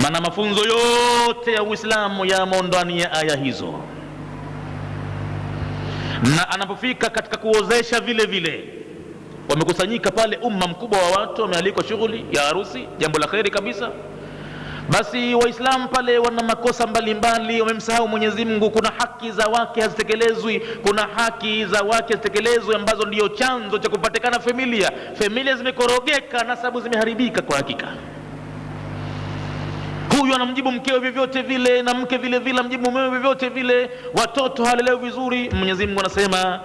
Maana mafunzo yote ya Uislamu yamo ndani ya aya hizo, na anapofika katika kuozesha vile vile, wamekusanyika pale umma mkubwa wa watu, wamealikwa shughuli ya harusi, jambo la kheri kabisa. Basi Waislamu pale wana makosa mbalimbali, wamemsahau Mwenyezi Mungu. Kuna haki za wake hazitekelezwi, kuna haki za wake hazitekelezwi ambazo ndiyo chanzo cha kupatikana familia zimekorogeka, nasabu zimeharibika kwa hakika. Huyu anamjibu mkewe vyovyote vile, na mke vile vile amjibu mumewe vyovyote vile, watoto halelewi vizuri. Mwenyezi Mungu anasema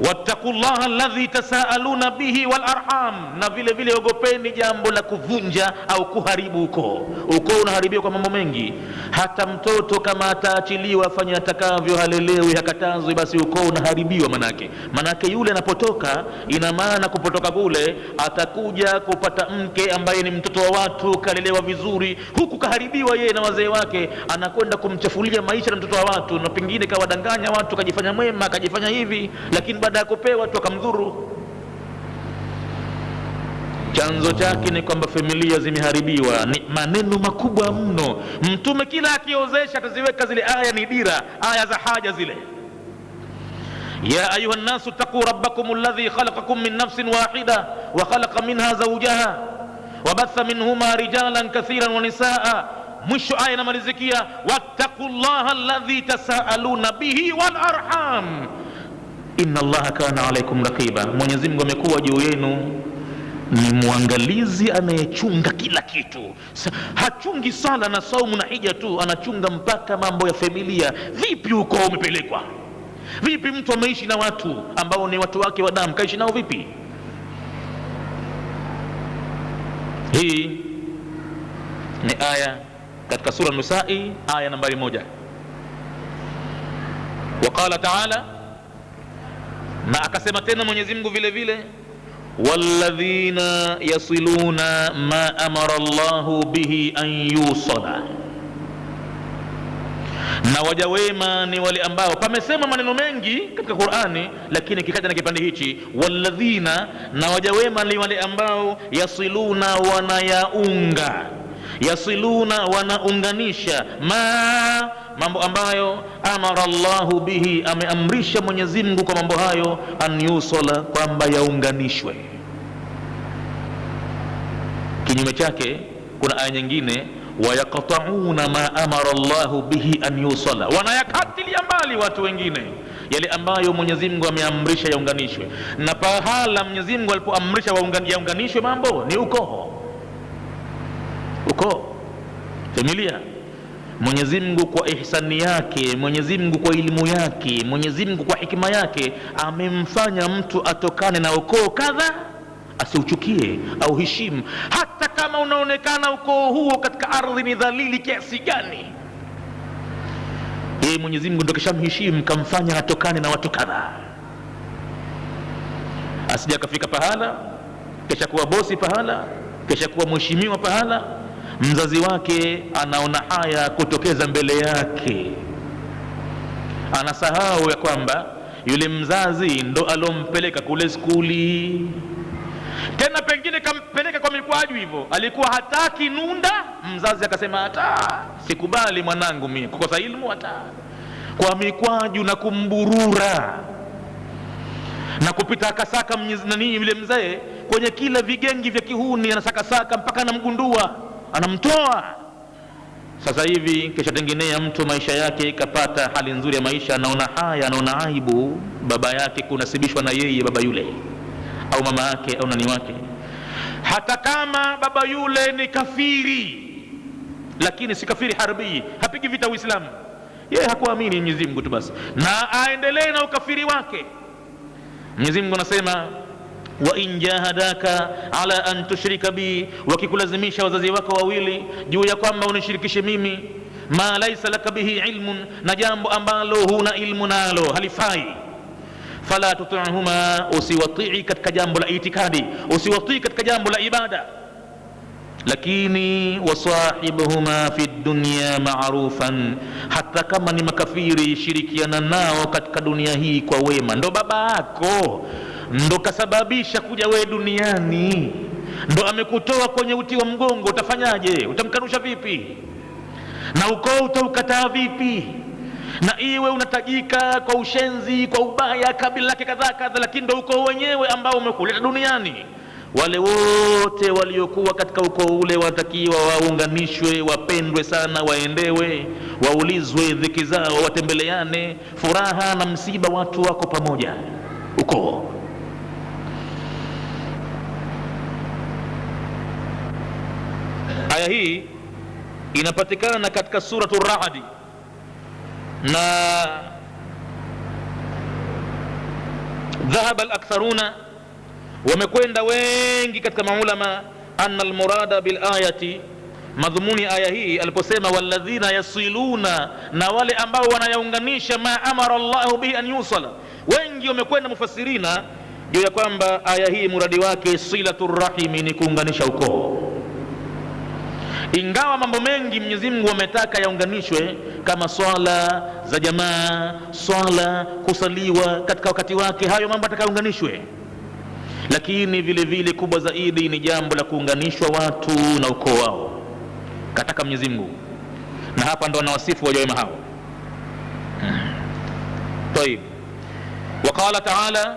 wattaqullaha alladhi tasaaluna bihi wal arham, na vile vile ogopeni jambo la kuvunja au kuharibu ukoo. Ukoo unaharibiwa kwa mambo mengi. Hata mtoto kama ataachiliwa afanye atakavyo, halelewi, hakatazwi, basi ukoo unaharibiwa. Manake yule anapotoka, ina maana kupotoka kule atakuja kupata mke ambaye ni mtoto wa watu, kalelewa vizuri, huku kaharibiwa yeye na wazee wake, anakwenda kumchafulia maisha na mtoto wa watu, na pengine kawadanganya watu, kajifanya mwema, kajifanya hivi, lakini baada ya kupewa tu akamdhuru. Chanzo chake ni kwamba familia zimeharibiwa. Ni maneno makubwa mno. Mtume kila akiozesha ataziweka zile aya, ni dira, aya za haja zile. Ya ayuha nnasu taqu rabbakum alladhi khalaqakum min nafsin wahida wa khalaqa minha zawjaha wa batha minhuma rijalan kathiran wa nisaa. Mwisho aya inamalizikia wattaqullaha alladhi tasaaluna bihi wal arham inna Allaha kana alaykum raqiba. Mwenyezi Mungu amekuwa juu yenu ni mwangalizi anayechunga kila kitu. Hachungi sala na saumu na hija tu, anachunga mpaka mambo ya familia. Vipi uko umepelekwa? Vipi mtu ameishi na watu ambao ni watu wake wa damu, kaishi nao vipi? Hii ni aya katika sura Nisa'i, aya nambari 1. Waqala ta'ala, na akasema tena Mwenyezi Mungu vile vile, walladhina yasiluna ma amara Allahu bihi an yusala, Na waja wema ni wale ambao, pamesema maneno mengi katika Qur'ani, lakini kikaja na kipande hichi walladhina, na waja wema ni wale ambao yasiluna, wanayaunga, yasiluna, wanaunganisha, mambo ambayo amara Allahu bihi, ameamrisha Mwenyezi Mungu kwa mambo hayo, an yusala, kwamba yaunganishwe. Kinyume chake kuna aya nyingine, wayaqta'una ma amara Allahu bihi an yusala, wanayakatilia mbali watu wengine yale ambayo Mwenyezi Mungu ameamrisha yaunganishwe. Na pahala Mwenyezi Mungu alipoamrisha yaunganishwe mambo ni ukoo, familia. Mwenyezi Mungu kwa ihsani yake, Mwenyezi Mungu kwa elimu yake, Mwenyezi Mungu kwa hikima yake, amemfanya mtu atokane na ukoo kadha, asiuchukie au heshimu, hata kama unaonekana ukoo huo katika ardhi ni dhalili kiasi gani. Yeye Mwenyezi Mungu ndio kishamheshimu, kamfanya atokane na watu kadha, asija kafika pahala kisha kuwa bosi pahala, kisha kuwa mheshimiwa pahala, mzazi wake anaona haya kutokeza mbele yake, anasahau ya kwamba yule mzazi ndo alompeleka kule skuli, tena pengine kampeleka kwa mikwaju hivyo, alikuwa hataki nunda, mzazi akasema hata sikubali mwanangu mimi kukosa ilmu hata kwa mikwaju, na kumburura na kupita akasaka yule mzee kwenye kila vigengi vya kihuni, anasakasaka mpaka anamgundua, anamtoa. Sasa hivi kisha tengenea mtu maisha yake, kapata hali nzuri ya maisha, anaona haya, anaona aibu baba yake kunasibishwa na yeye baba yule, au mama yake au nani wake, hata kama baba yule ni kafiri, lakini si kafiri harbi, hapigi vita Uislamu, yeye hakuamini Mwenyezi Mungu tu basi, na aendelee na ukafiri wake. Mwenyezi Mungu anasema wa in jahadaka ala an tushrika bi, wakikulazimisha wazazi wako wawili juu ya kwamba unishirikishe mimi, ma laysa laka bihi ilmun, na jambo ambalo huna ilmu nalo halifai, fala tuti'huma, usiwatii katika jambo la itikadi, usiwatii katika jambo la ibada, lakini wasahibuhuma fi dunya ma'rufan, hata kama ni makafiri shirikiana nao katika dunia hii kwa wema. Ndo baba yako, ndo kasababisha kuja we duniani, ndo amekutoa kwenye uti wa mgongo, utafanyaje? Utamkanusha vipi? Na ukoo utaukataa vipi? Na iwe unatajika kwa ushenzi, kwa ubaya, kabila lake kadha kadha, lakini ndo ukoo wenyewe ambao umekuleta duniani. Wale wote waliokuwa katika ukoo ule watakiwa waunganishwe, wapendwe sana, waendewe, waulizwe dhiki zao, watembeleane, furaha na msiba, watu wako pamoja, ukoo. Aya hii inapatikana katika suratul Ra'd, na dhahaba al-aktharuna, wamekwenda wengi katika maulama, anna almurada bil ayati, madhumuni aya hii aliposema walladhina yasiluna, na wale ambao wanayaunganisha ma amara Allahu bihi an yusala, wengi wamekwenda mufassirina juu ya kwamba aya hii muradi wake silatur rahimi, ni kuunganisha ukoo. Ingawa mambo mengi Mwenyezi Mungu ametaka yaunganishwe, kama swala za jamaa, swala kusaliwa katika wakati wake, hayo mambo atakaunganishwe, lakini vile vile kubwa zaidi ni jambo la kuunganishwa watu na ukoo wao, kataka Mwenyezi Mungu, na hapa ndo anawasifu waja wema hao. Tayib, waqala ta'ala,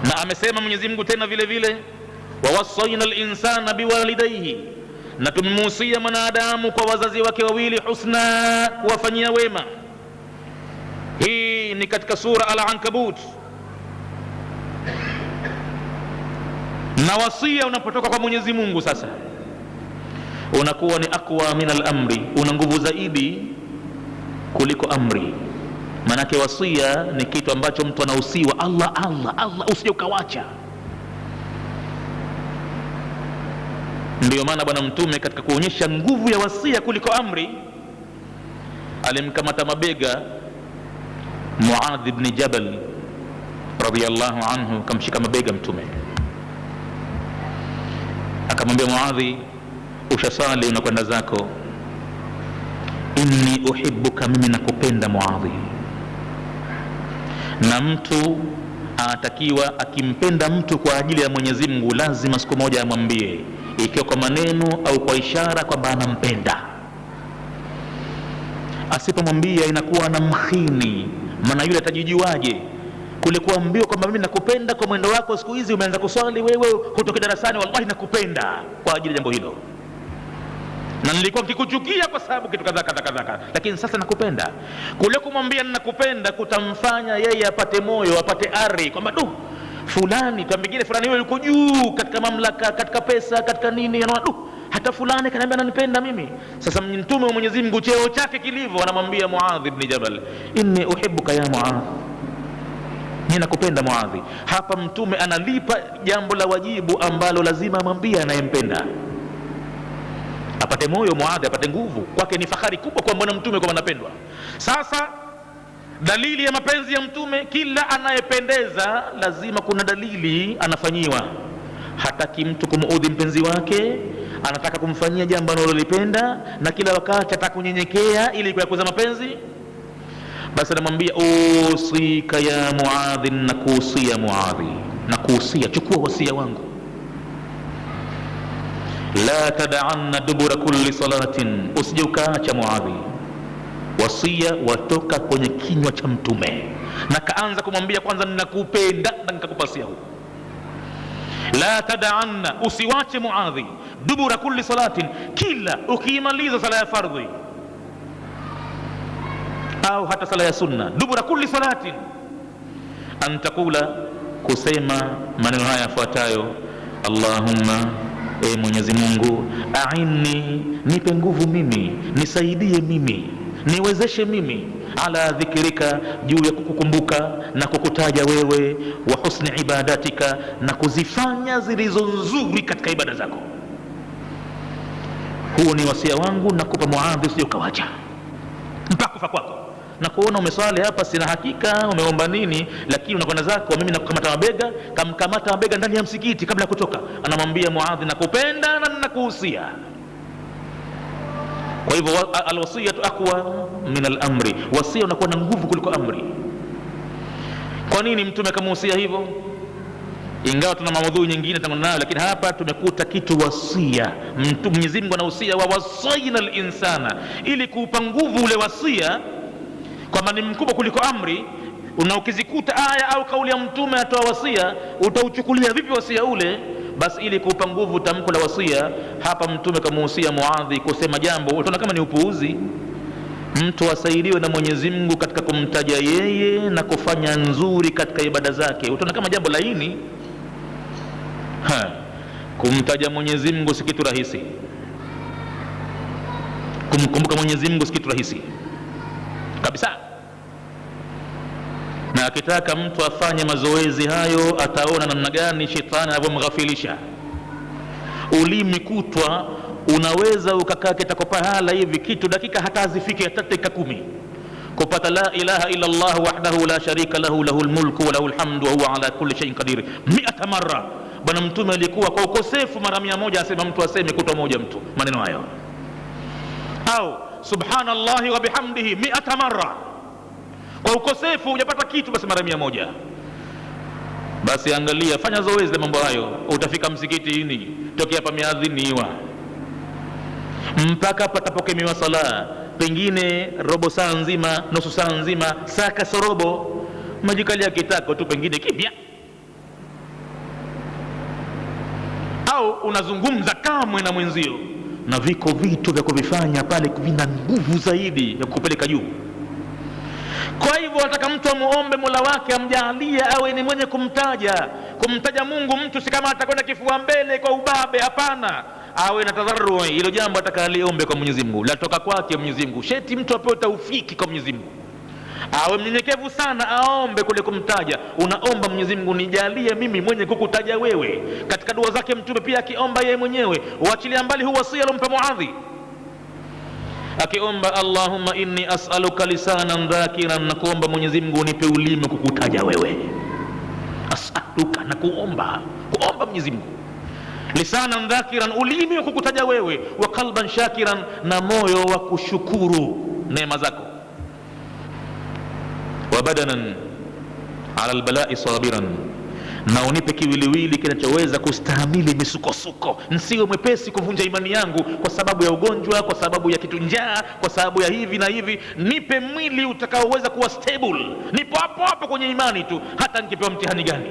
na amesema Mwenyezi Mungu tena vile vile, wawasaina al-insana biwalidayhi, na tumemuhusia mwanadamu kwa wazazi wake wawili husna, kuwafanyia wema. Hii ni katika sura Al-Ankabut. Na wasia unapotoka kwa Mwenyezi Mungu sasa unakuwa ni aqwa min al-amri, una nguvu zaidi kuliko amri. Manake wasia ni kitu ambacho mtu anahusiwa, Allah Allah Allah, usije ukawacha. Ndiyo maana bwana Mtume katika kuonyesha nguvu ya wasia kuliko amri, alimkamata mabega Muadh ibn Jabal radhiyallahu anhu, kamshika mabega Mtume akamwambia Muadhi, ushasali unakwenda zako, inni uhibbuka, mimi nakupenda Muadhi. Na mtu anatakiwa akimpenda mtu kwa ajili ya Mwenyezi Mungu, lazima siku moja amwambie, ikiwa kwa maneno au kwa ishara, kwamba anampenda. Asipomwambia inakuwa anamkhini, maana yule atajijuaje kule kuambiwa kwamba mimi nakupenda kwa mwendo wako siku hizi umeanza kuswali wewe, kutoka darasani, wallahi nakupenda kwa ajili ya jambo hilo, na nilikuwa nikikuchukia kwa sababu kitu kadha kadha kadha, lakini sasa nakupenda. Kule kumwambia nakupenda kutamfanya yeye apate moyo, apate ari kwamba fulani tambingine fulani wewe yuko juu katika mamlaka, katika pesa, katika nini, anaona hata fulani kaniambia ananipenda mimi. Sasa mtume wa Mwenyezi Mungu cheo chake kilivyo, anamwambia Muadh ibn Jabal, inni uhibbuka ya Muadh, mimi nakupenda Muadhi. Hapa mtume analipa jambo la wajibu ambalo lazima amwambie anayempenda, apate moyo Muadhi, apate nguvu. Kwake ni fahari kubwa kwa mbona mtume kwamba anapendwa. Sasa dalili ya mapenzi ya mtume, kila anayependeza lazima kuna dalili anafanyiwa. Hataki mtu kumuudhi mpenzi wake, anataka kumfanyia jambo analolipenda, na kila wakati atakunyenyekea ili kuyakuza mapenzi. Basi anamwambia usika ya Muadhi, nakuhusia Muadhi, nakuhusia, chukua wasia wangu, la tad'anna dubura kulli salatin, usije ukaacha Muadhi. Wasia watoka kwenye kinywa cha mtume, na kaanza kumwambia kwanza, ninakupenda na nikakupasia huu. La tad'anna, usiwache Muadhi, dubura kulli salatin, kila ukiimaliza sala ya fardhi au hata sala ya sunna, dubura kulli salatin, antakula, kusema maneno haya yafuatayo: Allahumma, e Mwenyezi Mungu, a'inni, nipe nguvu mimi, nisaidie mimi, niwezeshe mimi, ala dhikrika, juu ya kukukumbuka na kukutaja wewe, wa husni ibadatika, na kuzifanya zilizo nzuri katika ibada zako. Huo ni wasia wangu, nakupa Muadhi, usije ukawacha mpaka kufa kwako. Na kuona umeswali hapa, sina hakika umeomba nini, lakini unakwenda zako, mimi nakukamata mabega. Kamkamata mabega ndani ya msikiti kabla ya kutoka, anamwambia Muadhi, nakupenda na ninakuhusia. Kwa hivyo alwasiyatu aqwa min al-amri, wasia unakuwa na nguvu kuliko amri. Kwa nini mtume akamuhusia hivyo? Ingawa tuna maudhui nyingine nayo, lakini hapa tumekuta kitu wasia. Mwenyezi Mungu anahusia, wa wasaina al-insana, ili kuupa nguvu ule wasia kwamba ni mkubwa kuliko amri. Ukizikuta aya au kauli ya mtume atoa wasia, utauchukulia vipi wasia ule? Basi ili kuupa nguvu tamko la wasia, hapa mtume kamuhusia Muadhi kusema jambo utaona kama ni upuuzi. Mtu asaidiwe na Mwenyezi Mungu katika kumtaja yeye na kufanya nzuri katika ibada zake, utaona kama jambo laini. Kumtaja Mwenyezi Mungu si kitu rahisi, kumkumbuka Mwenyezi Mungu si kitu rahisi kabisa. Na akitaka mtu afanye mazoezi hayo, ataona namna gani shetani anavyomghafilisha. Ulimi kutwa unaweza ukakaa kitako pahala hivi kitu dakika hata hazifiki hata dakika 10 kupata la ilaha illa Allah wahdahu la sharika lahu, lahul mulku wa lahul hamdu wa huwa ala kulli shay'in qadir 100 marra. Bwana mtume alikuwa kwa ukosefu mara 100 asema mtu aseme kutwa moja mtu maneno hayo, au subhanallahi wa bihamdihi 100 marra. Kwa ukosefu hujapata kitu, basi mara 100. Basi angalia, fanya zoezi mambo hayo, utafika msikitini tokea hapa miadhiniwa mpaka patapokemiwa sala, pengine robo saa nzima, nusu saa nzima, saa kasorobo, majikalia kitako tu pengine kipya, au unazungumza kamwe na mwenzio, na viko vitu vya kuvifanya pale vina nguvu zaidi ya kupeleka juu. Kwa hivyo nataka mtu amuombe Mola wake amjalie awe ni mwenye kumtaja Mungu. Mtu si kama atakwenda kifua mbele kwa ubabe, hapana, awe na tadharru. Hilo jambo atakaliombe kwa Mwenyezi Mungu, latoka kwake Mwenyezi Mungu. Sheti mtu apewe taufiki kwa Mwenyezi Mungu, awe mnyenyekevu sana, aombe kule kumtaja. Unaomba Mwenyezi Mungu, nijalie mimi mwenye kukutaja wewe. Katika dua zake mtume pia akiomba yeye mwenyewe, uachilia mbali huwa wasia alompa Muadhi, akiomba Allahumma inni as'aluka lisanan dhakiran, na kuomba Mwenyezi Mungu unipe ulimi kukutaja wewe. As'aluka, na kuomba Mwenyezi Mungu lisanan dhakiran, ulimi wa kukutaja wewe, wa qalban shakiran, na moyo wa kushukuru neema zako, wa badanan ala albalai sabiran, na unipe kiwiliwili kinachoweza kustahamili misukosuko, nsiwe mwepesi kuvunja imani yangu kwa sababu ya ugonjwa, kwa sababu ya kitu njaa, kwa sababu ya hivi na hivi. Nipe mwili utakaoweza kuwa stable, nipo hapo hapo kwenye imani tu hata nikipewa mtihani gani.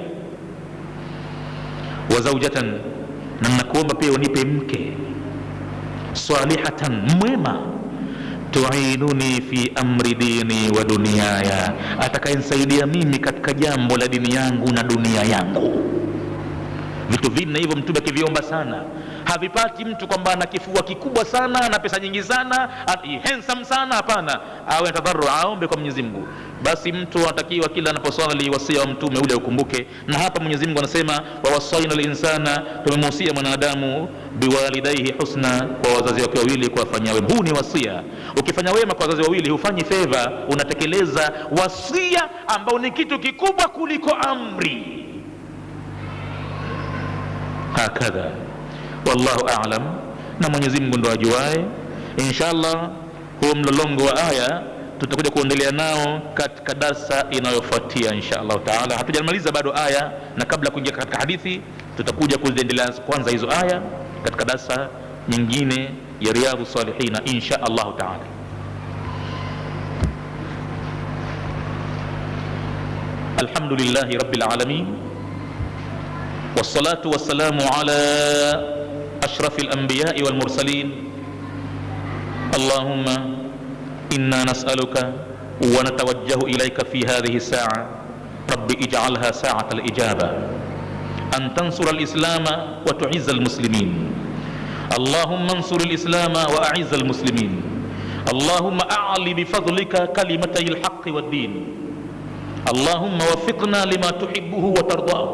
Wa zaujatan, na nakuomba pia unipe mke salihatan, mwema, tuinuni fi amri dini wa duniyaya, atakayenisaidia mimi katika jambo la dini yangu na dunia yangu. Vitu vinne hivyo Mtume akiviomba sana. Havipati mtu kwamba ana kifua kikubwa sana, ana pesa nyingi sana, handsome sana, hapana. Awe atadharu, aombe kwa Mwenyezi Mungu. Basi mtu anatakiwa kila anaposwali wasia wa Mtume ule ukumbuke. Na hapa Mwenyezi Mungu anasema wa wasaina linsana, tumemuhusia mwanadamu biwalidaihi husna, kwa wazazi wake wawili kuwafanyia wema. Huu ni wasia. Ukifanya wema kwa wazazi wawili hufanyi favor, unatekeleza wasia ambao ni kitu kikubwa kuliko amri. Hakadha wallahu a'lam, na Mwenyezi Mungu ndo ajuae. Inshallah huo mlolongo wa aya tutakuja kuendelea nao katika darasa inayofuatia inshallah taala. Hatujamaliza bado aya, na kabla kuingia katika hadithi tutakuja kuziendelea kwanza hizo aya katika darasa nyingine ya Riyadhus Salihin inshallah taala. Alhamdulillahi rabbil alamin, wassalatu wassalamu ala ashrafil anbiya'i wal mursalin. Allahumma inna nas'aluka wa natawajjahu ilayka fi hadhihi as-sa'a, rabbi ij'alha sa'ata al-ijaba, an tansura al-islama wa tu'izza al-muslimin. Allahumma ansur al-islama wa a'izz al-muslimin. Allahumma a'li bi fadlika kalimatay al-haqqi wad-din. Allahumma waffiqna lima tuhibbuhu wa tardahu.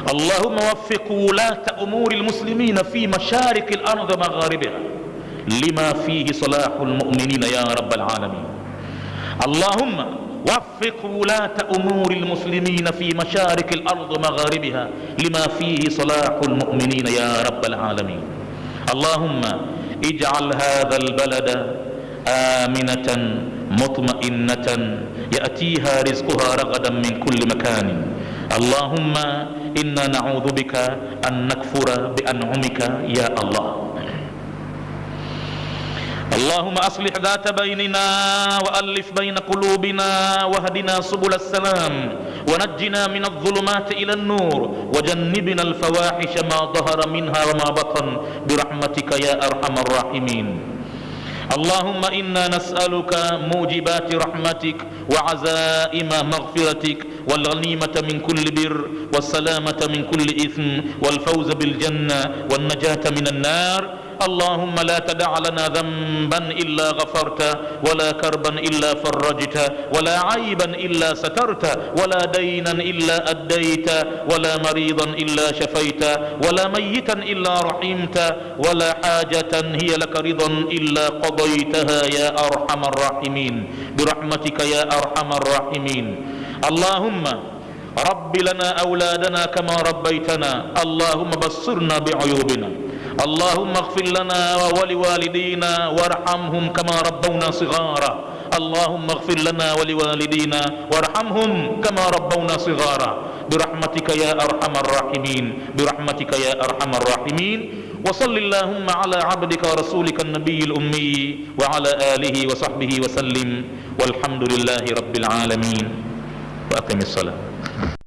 اللهم وفق ولاة أمور المسلمين في مشارق الأرض ومغاربها لما فيه صلاح المؤمنين يا رب العالمين. اللهم وفق ولاة أمور المسلمين في مشارق الأرض ومغاربها لما فيه صلاح المؤمنين يا رب العالمين. اللهم اجعل هذا البلد آمنة مطمئنة يأتيها رزقها رغدا من كل مكان. اللهم إنا نعوذ بك أن نكفر بأنعمك يا الله. اللهم أصلح ذات بيننا وألف بين قلوبنا واهدنا سبل السلام ونجنا من الظلمات إلى النور وجنبنا الفواحش ما ظهر منها وما بطن برحمتك يا أرحم الراحمين. اللهم إنا نسألك موجبات رحمتك وعزائم مغفرتك والغنيمة من كل بر والسلامة من كل إثم والفوز بالجنة والنجاة من النار. اللهم لا تدع لنا ذنبا إلا غفرته ولا كربا إلا فرجته ولا عيبا إلا سترته ولا دينا إلا أديته ولا مريضا إلا شفيته ولا ميتا إلا رحمته ولا حاجة هي لك رضا إلا قضيتها يا أرحم الراحمين برحمتك يا أرحم الراحمين. اللهم رب لنا أولادنا كما ربيتنا. اللهم بصرنا بعيوبنا. اللهم اغفر لنا ولوالدينا وارحمهم كما ربونا صغارا. اللهم اغفر لنا ولوالدينا وارحمهم كما ربونا صغارا برحمتك يا أرحم الراحمين برحمتك يا أرحم الراحمين. وصل اللهم على عبدك ورسولك النبي الأمي وعلى آله وصحبه وسلم والحمد لله رب العالمين. وأقم الصلاة.